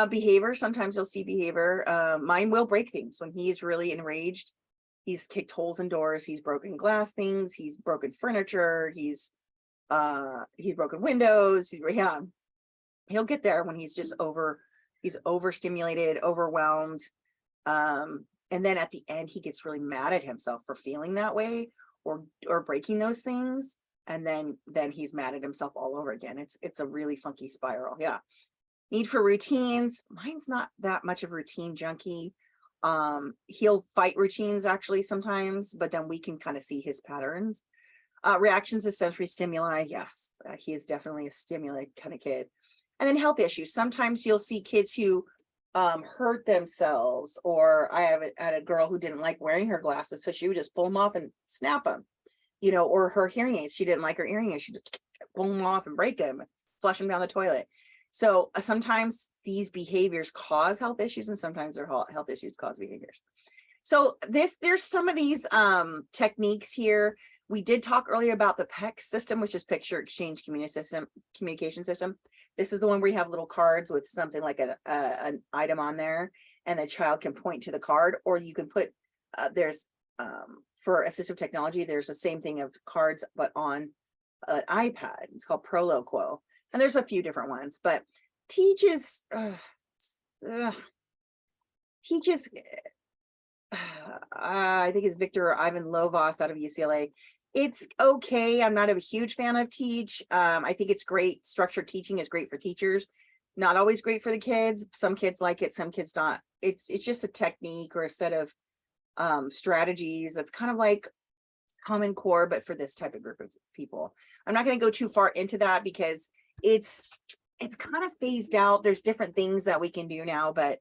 Behavior, sometimes you'll see behavior. Mine will break things when he's really enraged. He's kicked holes in doors, he's broken glass things, he's broken furniture, he's broken windows. He'll get there when he's just overstimulated, overwhelmed. And then at the end, he gets really mad at himself for feeling that way or breaking those things. And then he's mad at himself all over again. It's a really funky spiral. Yeah. Need for routines. Mine's not that much of a routine junkie. He'll fight routines actually sometimes, but then we can kind of see his patterns. Reactions to sensory stimuli. Yes, he is definitely a stimuli kind of kid. And then health issues. Sometimes you'll see kids who hurt themselves, or I had a girl who didn't like wearing her glasses, so she would just pull them off and snap them, or her hearing aids. She didn't like her hearing aids. She just pull them off and break them, flush them down the toilet. So sometimes these behaviors cause health issues, and sometimes their health issues cause behaviors. So there's some of these techniques here. We did talk earlier about the PEC system, which is picture exchange communication system. This is the one where you have little cards with something like an item on there, and the child can point to the card, or you can put, for assistive technology, there's the same thing of cards, but on an iPad. It's called Proloquo. And there's a few different ones, but teaches, I think it's Victor Ivan Lovas out of UCLA. It's okay. I'm not a huge fan of Teach. I think it's great. Structured teaching is great for teachers. Not always great for the kids. Some kids like it, some kids not. It's just a technique or a set of strategies that's kind of like Common Core, but for this type of group of people. I'm not going to go too far into that because it's kind of phased out. There's different things that we can do now, but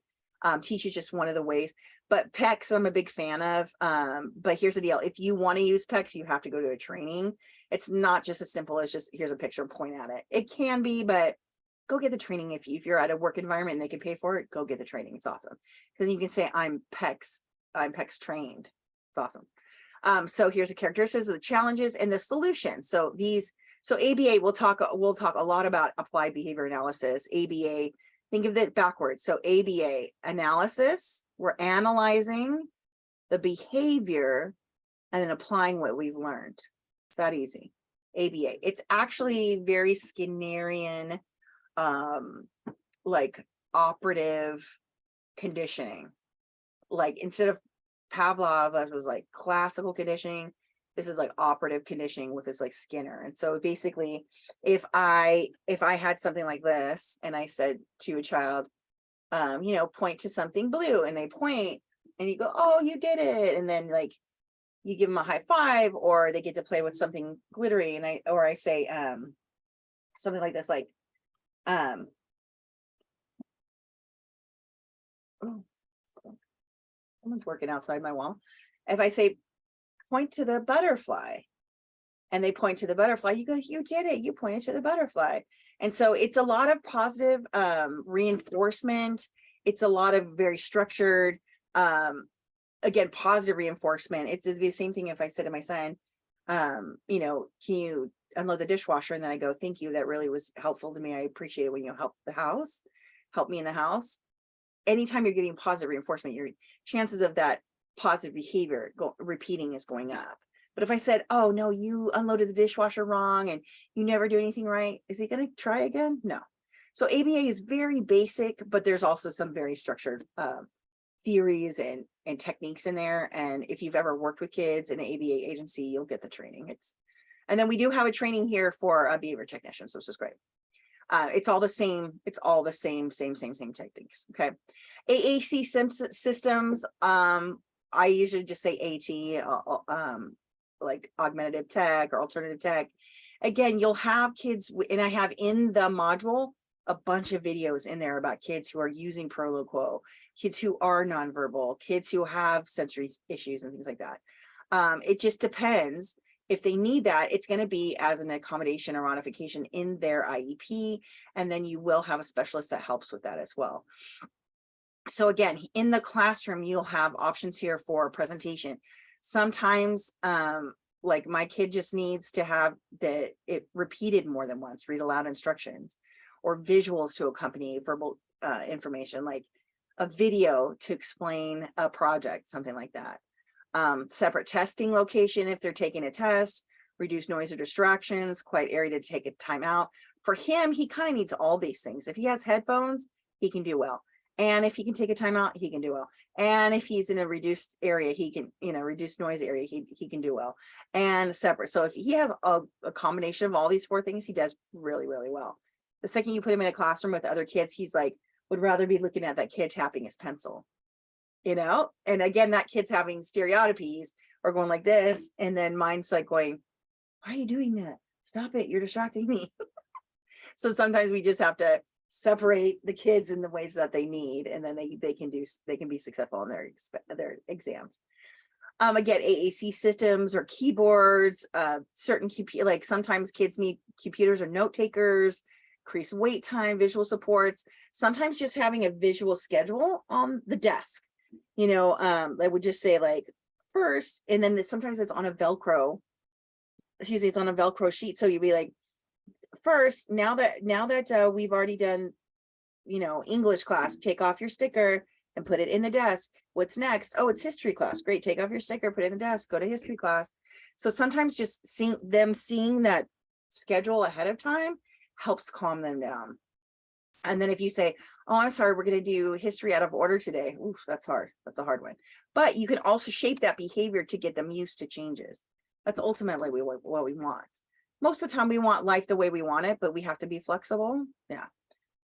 Teach is just one of the ways. But PECs I'm a big fan of, but here's the deal: if you want to use PECs, you have to go to a training. It's not just as simple as just here's a picture and point at it. It can be, but go get the training. If you're at a work environment and they can pay for it, go get the training. It's awesome because you can say I'm PECs trained. It's awesome. So here's the characteristics of the challenges and the solution. So ABA, we'll talk a lot about applied behavior analysis. ABA, think of it backwards. So ABA, analysis, we're analyzing the behavior and then applying what we've learned. It's that easy. ABA, it's actually very Skinnerian, like operative conditioning. Like instead of Pavlov, that was like classical conditioning, this is like operative conditioning with this like Skinner. And so basically, if I had something like this and I said to a child, point to something blue, and they point and you go, oh, you did it. And then like you give them a high five, or they get to play with something glittery. And I say something like this, like, someone's working outside my wall. If I say, point to the butterfly, and they point to the butterfly, you go, you did it, you pointed to the butterfly. And so it's a lot of positive reinforcement. It's a lot of very structured, again, positive reinforcement. It's the same thing if I said to my son, you know, can you unload the dishwasher? And then I go, thank you. That really was helpful to me. I appreciate it when you help me in the house. Anytime you're getting positive reinforcement, your chances of that positive behavior repeating is going up. But if I said, oh no, you unloaded the dishwasher wrong and you never do anything right, is he going to try again? No. So ABA is very basic, but there's also some very structured theories and techniques in there. And if you've ever worked with kids in an ABA agency, you'll get the training. And then we do have a training here for behavior technicians, which is great. It's all the same. It's all the same techniques. Okay. AAC systems. I usually just say AT, like augmentative tech or alternative tech. Again, you'll have kids, and I have in the module a bunch of videos in there about kids who are using Proloquo, kids who are nonverbal, kids who have sensory issues and things like that. It just depends. If they need that, it's going to be as an accommodation or modification in their IEP, and then you will have a specialist that helps with that as well. So again, in the classroom, you'll have options here for presentation. Sometimes, like my kid just needs to have it repeated more than once, read aloud instructions, or visuals to accompany verbal information, like a video to explain a project, something like that. Separate testing location if they're taking a test, reduce noise or distractions, quiet area to take a time out. For him, he kind of needs all these things. If he has headphones, he can do well. And if he can take a time out, he can do well. And if he's in a reduced area, he can, reduced noise area, he can do well. And separate. So if he has a combination of all these 4 things, he does really, really well. The second you put him in a classroom with other kids, he's like, would rather be looking at that kid tapping his pencil. And again, that kid's having stereotypies or going like this. And then mine's like going, why are you doing that? Stop it. You're distracting me. So sometimes we just have to separate the kids in the ways that they need. And then they can be successful in their exams. Again, AAC systems or keyboards, certain like sometimes kids need computers or note takers, increase wait time, visual supports, sometimes just having a visual schedule on the desk. I would just say like first, and then sometimes it's on a Velcro, it's on a Velcro sheet. So you'd be like, first, now that we've already done, English class, take off your sticker and put it in the desk. What's next? Oh, it's history class. Great. Take off your sticker, put it in the desk, go to history class. So sometimes just seeing that schedule ahead of time helps calm them down. And then if you say, oh, I'm sorry, we're going to do history out of order today. Oof, that's hard. That's a hard one. But you can also shape that behavior to get them used to changes. That's ultimately what we want. Most of the time we want life the way we want it, but we have to be flexible. Yeah.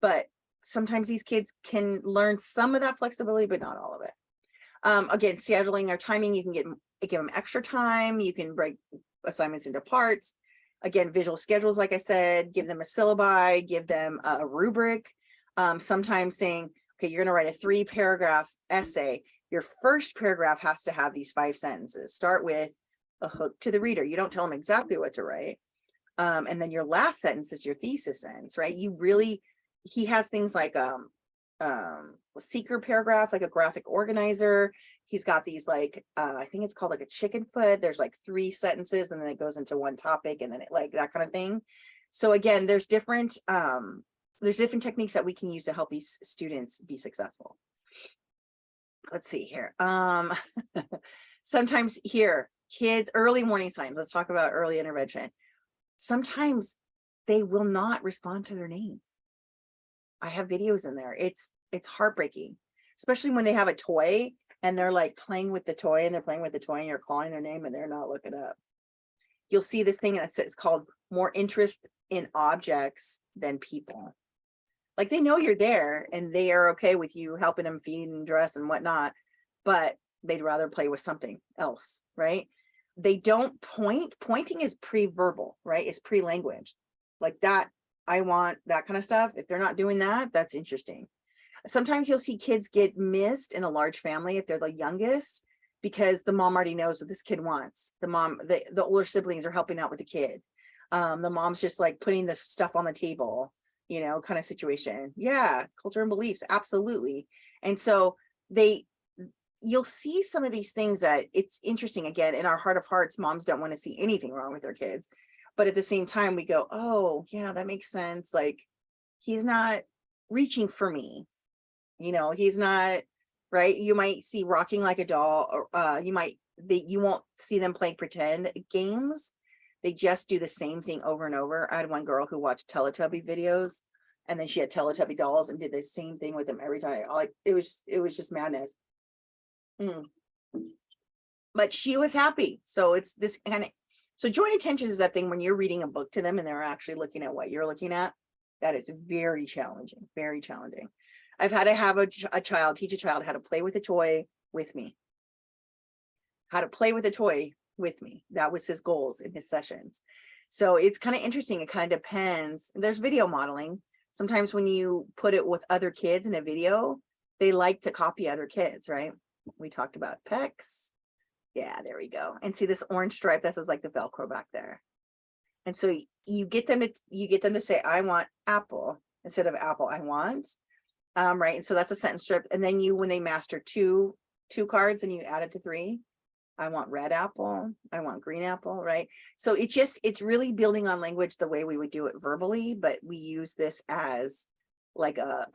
But sometimes these kids can learn some of that flexibility, but not all of it. Again, scheduling or timing, you can give them extra time. You can break assignments into parts. Again, visual schedules, like I said, give them a syllabi, give them a rubric. Sometimes saying, okay, you're going to write a 3-paragraph essay. Your first paragraph has to have these 5 sentences. Start with a hook to the reader. You don't tell them exactly what to write. And then your last sentence is your thesis sentence, right? He has things like a seeker paragraph, like a graphic organizer. He's got these like, I think it's called like a chicken foot. There's like 3 sentences and then it goes into one topic and then it like that kind of thing. So again, there's different techniques that we can use to help these students be successful. Let's see here. Sometimes here, kids, early warning signs. Let's talk about early intervention. Sometimes they will not respond to their name. I have videos in there. It's heartbreaking, especially when they have a toy and they're like playing with the toy and you're calling their name and they're not looking up. You'll see this thing that's it's called more interest in objects than people. Like they know you're there and they are okay with you helping them feed and dress and whatnot, but they'd rather play with something else, right? They don't point. Pointing is pre-verbal, right? It's pre-language. Like that, I want that kind of stuff. If they're not doing that, that's interesting. Sometimes you'll see kids get missed in a large family if they're the youngest because the mom already knows what this kid wants. The older siblings are helping out with the kid. The mom's just like putting the stuff on the table, kind of situation. Yeah, culture and beliefs, absolutely. And so you'll see some of these things that it's interesting. Again, in our heart of hearts, moms don't want to see anything wrong with their kids. But at the same time, we go, oh, yeah, that makes sense. Like, he's not reaching for me. You know, he's not, right? You might see rocking like a doll, or you won't see them playing pretend games. They just do the same thing over and over. I had one girl who watched Teletubby videos, and then she had Teletubby dolls and did the same thing with them every time. Like, it was just madness. But she was happy. So it's this kind of, so joint attention is that thing when you're reading a book to them and they're actually looking at what you're looking at. That is very challenging, very challenging. I've had to have teach a child how to play with a toy with me. How to play with a toy with me. That was his goals in his sessions. So it's kind of interesting. It kind of depends. There's video modeling. Sometimes when you put it with other kids in a video, they like to copy other kids, right? We talked about pecs. Yeah, there we go. And see this orange stripe, this is like the Velcro back there. And so you get them to say, I want apple, instead of apple, I want, right? And so that's a sentence strip. And then when they master two cards and you add it to 3, I want red apple, I want green apple, right? So it's really building on language the way we would do it verbally, but we use this as like a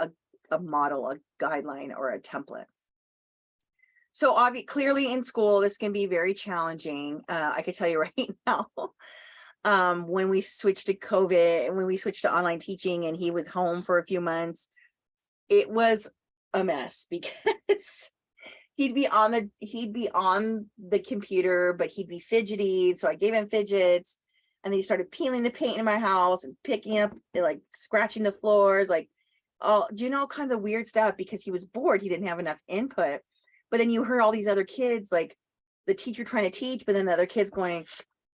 model, a guideline, or a template. So clearly in school, this can be very challenging. I can tell you right now, when we switched to COVID and when we switched to online teaching and he was home for a few months, it was a mess because he'd be on the computer, but he'd be fidgety. So I gave him fidgets, and then he started peeling the paint in my house and picking up, like scratching the floors, like, oh, do you know, kind of weird stuff, because he was bored. He didn't have enough input. But then you heard all these other kids, like the teacher trying to teach, but then the other kids going,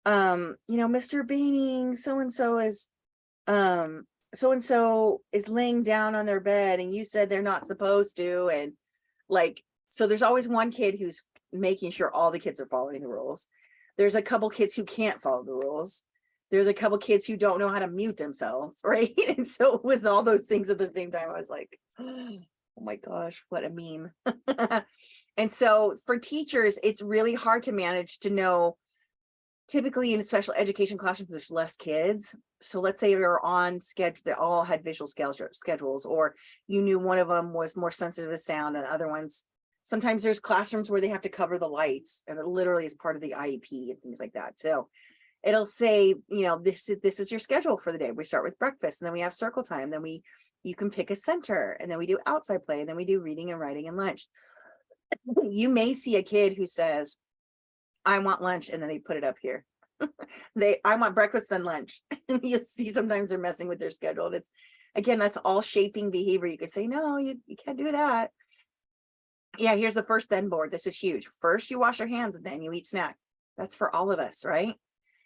Mr. Baining, so-and-so is laying down on their bed and you said they're not supposed to. And like, so there's always one kid who's making sure all the kids are following the rules. There's a couple kids who can't follow the rules. There's a couple kids who don't know how to mute themselves, right? And so it was all those things at the same time. I was like, oh my gosh, what a meme. And so for teachers, it's really hard to manage to know. Typically in special education classrooms, there's less kids. So let's say you're on schedule, they all had visual schedules, or you knew one of them was more sensitive to sound and other ones. Sometimes there's classrooms where they have to cover the lights, and it literally is part of the IEP and things like that. So it'll say, this is your schedule for the day. We start with breakfast, and then we have circle time. Then you can pick a center, and then we do outside play, and then we do reading and writing and lunch. You may see a kid who says, I want lunch, and then they put it up here. I want breakfast and lunch. And you'll see sometimes they're messing with their schedule. And it's, again, that's all shaping behavior. You could say, no, you can't do that. Yeah, here's the first then board. This is huge. First you wash your hands and then you eat snack. That's for all of us, right?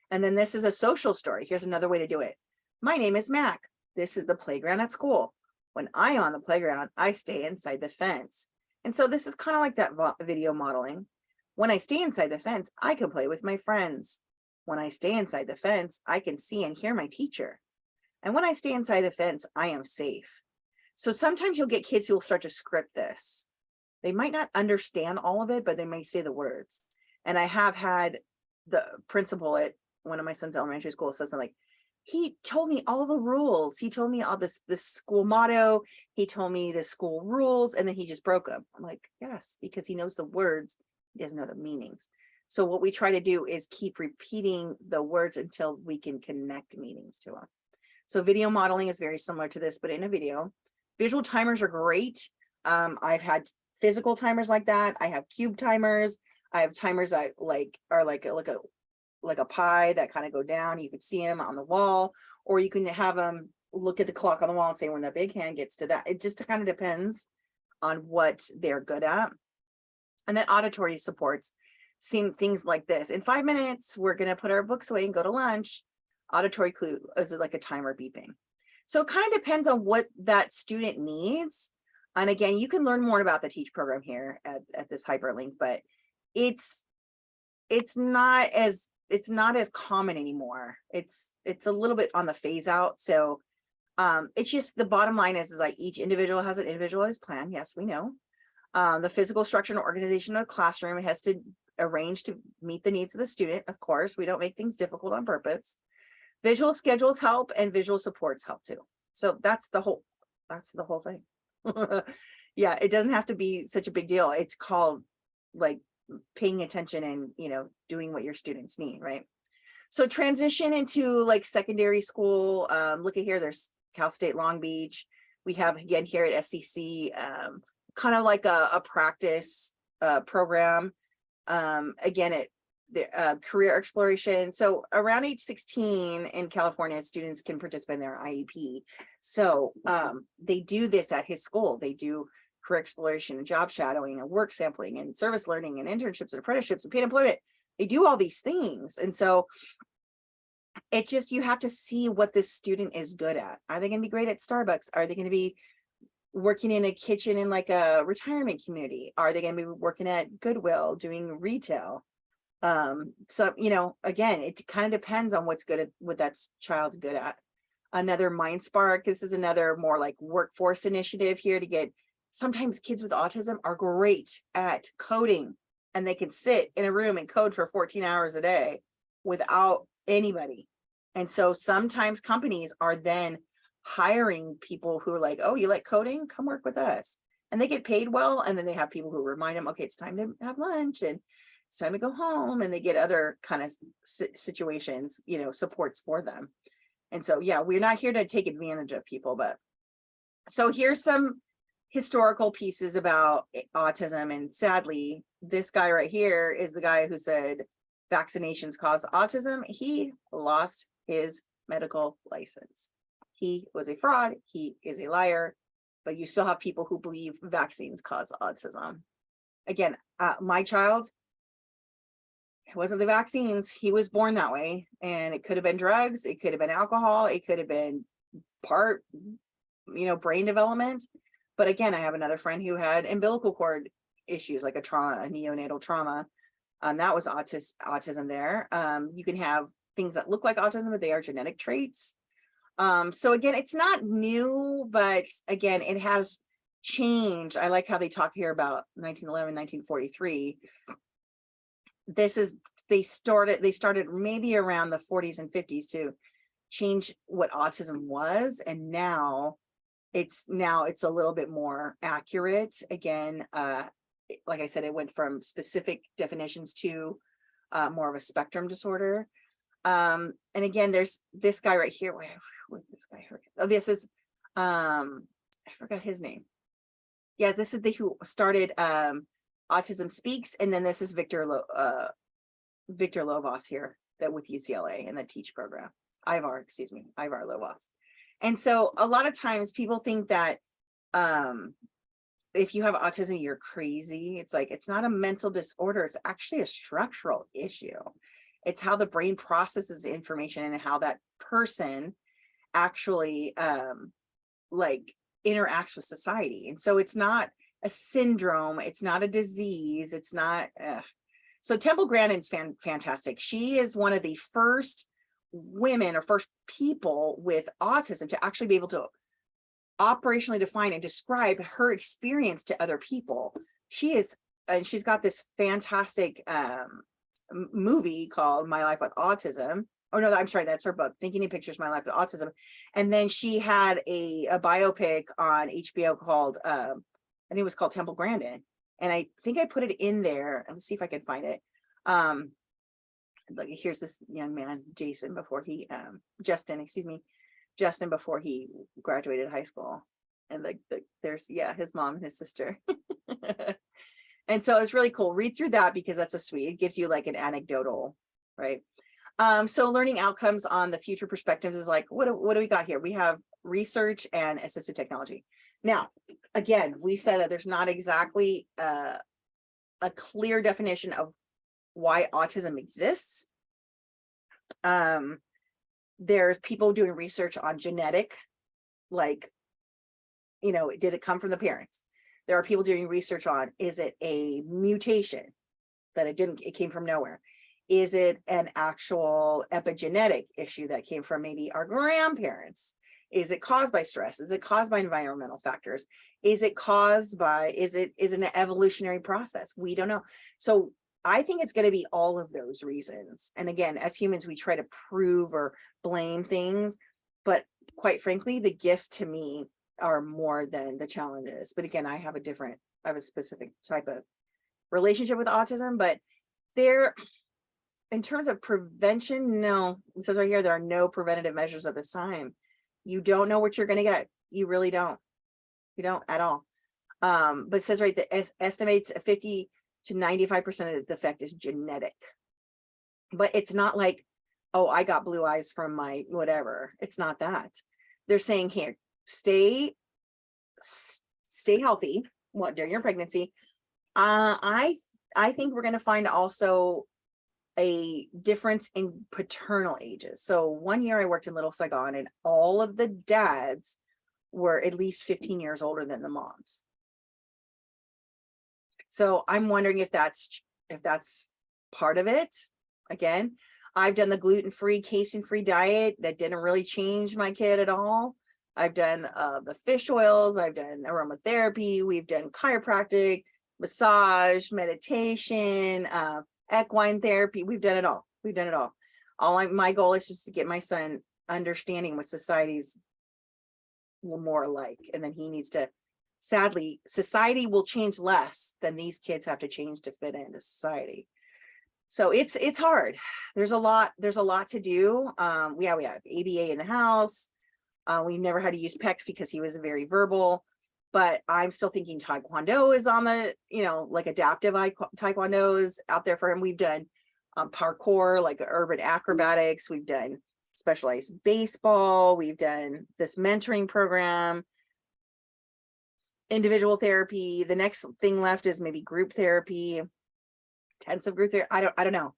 And then this is a social story. Here's another way to do it. My name is Mac. This is the playground at school. When I'm on the playground, I stay inside the fence. And so this is kind of like that video modeling. When I stay inside the fence, I can play with my friends. When I stay inside the fence, I can see and hear my teacher. And when I stay inside the fence, I am safe. So sometimes you'll get kids who will start to script this. They might not understand all of it, but they may say the words. And I have had the principal at one of my son's elementary school says something like, he told me all the rules. He told me all this school motto. He told me the school rules, and then he just broke them. I'm like, yes, because he knows the words. He doesn't know the meanings. So what we try to do is keep repeating the words until we can connect meanings to them. So video modeling is very similar to this, but in a video. Visual timers are great. I've had physical timers like that. I have cube timers. I have timers that are like a pie that kind of go down. You can see them on the wall, or you can have them look at the clock on the wall and say when the big hand gets to that. It just kind of depends on what they're good at. And then auditory supports, seeing things like this. In 5 minutes, we're going to put our books away and go to lunch. Auditory clue is like a timer beeping. So it kind of depends on what that student needs. And again, you can learn more about the Teach program here at this hyperlink, but it's not as common anymore. It's a little bit on the phase out. So it's just the bottom line is like each individual has an individualized plan. Yes, we know. The physical structure and organization of the classroom has to arrange to meet the needs of the student. Of course, we don't make things difficult on purpose. Visual schedules help and visual supports help too. So that's the whole thing. Yeah, it doesn't have to be such a big deal. It's called like paying attention and, you know, doing what your students need, right? So transition into like secondary school. Look at here, there's Cal State Long Beach. We have again here at SCC, kind of like a practice program. Again, the career exploration. So around age 16 in California, students can participate in their IEP. So they do this at his school. They do career exploration and job shadowing and work sampling and service learning and internships and apprenticeships and paid employment. They do all these things. And so it just, you have to see what this student is good at. Are they going to be great at Starbucks? Are they going to be working in a kitchen in like a retirement community? Are they going to be working at Goodwill doing retail? So, you know, again, it kind of depends on what's good at what that child's good at. Another Mind Spark. This is another more like workforce initiative here to get, sometimes kids with autism are great at coding and they can sit in a room and code for 14 hours a day without anybody. And so sometimes companies are then hiring people who are like, oh, you like coding? Come work with us. And they get paid well. And then they have people who remind them, okay, it's time to have lunch and it's time to go home. And they get other kind of situations, you know, supports for them. And so, yeah, we're not here to take advantage of people, but so here's some historical pieces about autism. And sadly, this guy right here is the guy who said vaccinations cause autism. He lost his medical license. He was a fraud. He is a liar, but you still have people who believe vaccines cause autism. Again, my child, it wasn't the vaccines. He was born that way, and it could have been drugs. It could have been alcohol. It could have been part, you know, brain development. But again, I have another friend who had umbilical cord issues, like a trauma, a neonatal trauma. That was autism there. You can have things that look like autism, but they are genetic traits. So again, it's not new, but again, it has changed. I like how they talk here about 1911, 1943. This is, they started maybe around the 40s and 50s to change what autism was. And now it's a little bit more accurate. Again, like I said, it went from specific definitions to more of a spectrum disorder. And again, there's this guy right here. Where's this guy? Oh, this is, I forgot his name. Yeah, this is the who started Autism Speaks, and then this is Victor Lovas here, that with UCLA and the TEACH program. Ivar Lovas. And so a lot of times people think that if you have autism, you're crazy. It's like, it's not a mental disorder. It's actually a structural issue. It's how the brain processes information and how that person actually like interacts with society. And so it's not a syndrome. It's not a disease. It's not. So Temple Grandin's fantastic. She is one of the first women or first people with autism to actually be able to operationally define and describe her experience to other people. She is, and she's got this fantastic movie called My Life with Autism. Oh no, I'm sorry, that's her book, Thinking in Pictures, My Life with Autism. And then she had a biopic on HBO called, I think it was called Temple Grandin. And I think I put it in there. Let's see if I can find it. Look, here's this young man, Justin, before he graduated high school. And there's, yeah, his mom and his sister. And so it's really cool. Read through that because that's a sweet, it gives you like an anecdotal, right? So learning outcomes on the future perspectives is like, what do we got here? We have research and assistive technology. Now, again, we said that there's not exactly a clear definition of why autism exists. There's people doing research on genetic, like, you know, did it come from the parents? There are people doing research on, is it a mutation that it came from nowhere? Is it an actual epigenetic issue that came from maybe our grandparents? Is it caused by stress? Is it caused by environmental factors? Is it caused by, is it an evolutionary process? We don't know. So I think it's going to be all of those reasons. And again, as humans, we try to prove or blame things, but quite frankly, the gifts to me are more than the challenges. But again, I have a specific type of relationship with autism, but there, in terms of prevention, no, it says right here, there are no preventative measures at this time. You don't know what you're going to get. You really don't. You don't at all. But it says right that estimates 50 to 95% of the effect is genetic. But it's not like, oh, I got blue eyes from my whatever. It's not that. They're saying here, stay healthy during your pregnancy. I think we're going to find also a difference in paternal ages. So 1 year I worked in Little Saigon, and all of the dads were at least 15 years older than the moms. So I'm wondering if that's part of it. Again, I've done the gluten-free, casein-free diet that didn't really change my kid at all. I've done the fish oils, I've done aromatherapy, we've done chiropractic, massage, meditation, equine therapy. We've done it all. We've done it all. My goal is just to get my son understanding what society's more like, and then he needs to, sadly, society will change less than these kids have to change to fit into society. So it's hard. There's a lot to do. We have ABA in the house. We never had to use PECs because he was very verbal, but I'm still thinking Taekwondo is on the, like adaptive Taekwondo is out there for him. We've done parkour, like urban acrobatics. We've done specialized baseball. We've done this mentoring program, individual therapy. The next thing left is maybe group therapy, intensive group therapy. I don't know.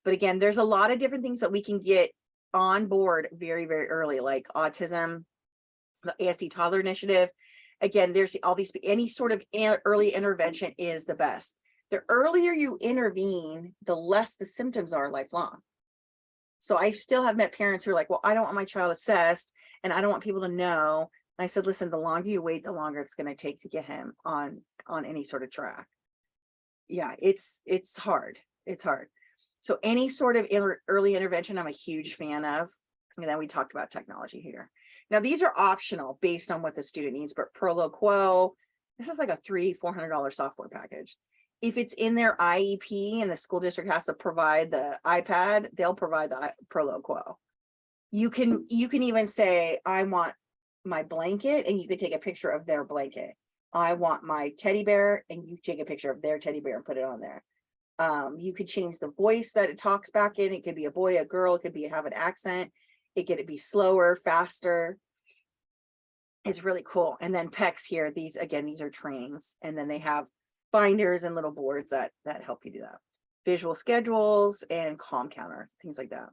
But again, there's a lot of different things that we can get on board very, very early, like autism, the ASD Toddler Initiative. Again, there's all these, any sort of early intervention is the best. The earlier you intervene, the less the symptoms are lifelong. So I still have met parents who are like, well, I don't want my child assessed and I don't want people to know. And I said, listen, the longer you wait, the longer it's going to take to get him on any sort of track. Yeah, it's hard. It's hard. So any sort of early intervention, I'm a huge fan of. And then we talked about technology here. Now, these are optional based on what the student needs, but Prolo, this is like a $300-400 software package. If it's in their IEP and the school district has to provide the iPad, they'll provide the Prolo. You can even say, I want my blanket, and you can take a picture of their blanket. I want my teddy bear, and you take a picture of their teddy bear and put it on there. You could change the voice that it talks back in. It could be a boy, a girl, it could be have an accent. It could be slower, faster. It's really cool. And then PECs here, these are trainings. And then they have binders and little boards that help you do that. Visual schedules and calm counter, things like that.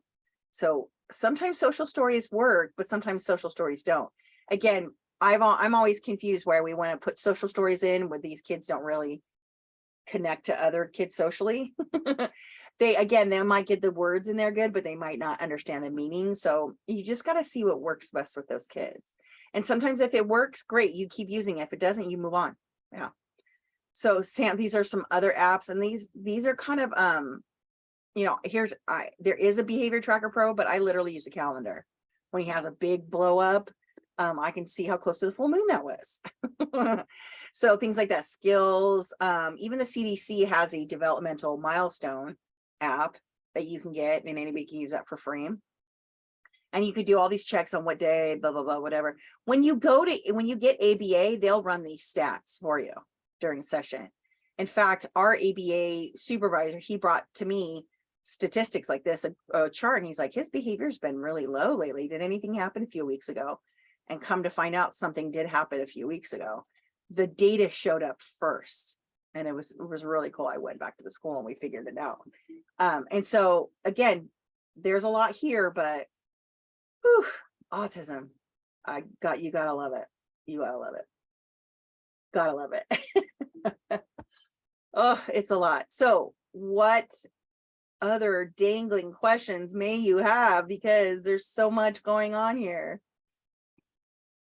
So sometimes social stories work, but sometimes social stories don't. Again, I'm always confused where we want to put social stories in where these kids don't really connect to other kids socially. They might get the words in there good, but they might not understand the meaning. So you just got to see what works best with those kids. And sometimes if it works, great, you keep using it. If it doesn't, you move on. Yeah. So Sam, these are some other apps, and these are kind of there is a behavior tracker pro, but I literally use a calendar. When he has a big blow up, I can see how close to the full moon that was. So things like that, skills, even the CDC has a developmental milestone app that you can get, and anybody can use that for free. And you could do all these checks on what day, blah, blah, blah, whatever. When you get ABA, they'll run these stats for you during session. In fact, our ABA supervisor, he brought to me statistics like this, a chart, and he's like, his behavior's been really low lately. Did anything happen a few weeks ago? And come to find out, something did happen a few weeks ago. The data showed up first, and it was really cool. I went back to the school and we figured it out. And so again, there's a lot here, but whew, autism, you gotta love it. You gotta love it. Gotta love it. Oh, it's a lot. So what other dangling questions may you have? Because there's so much going on here.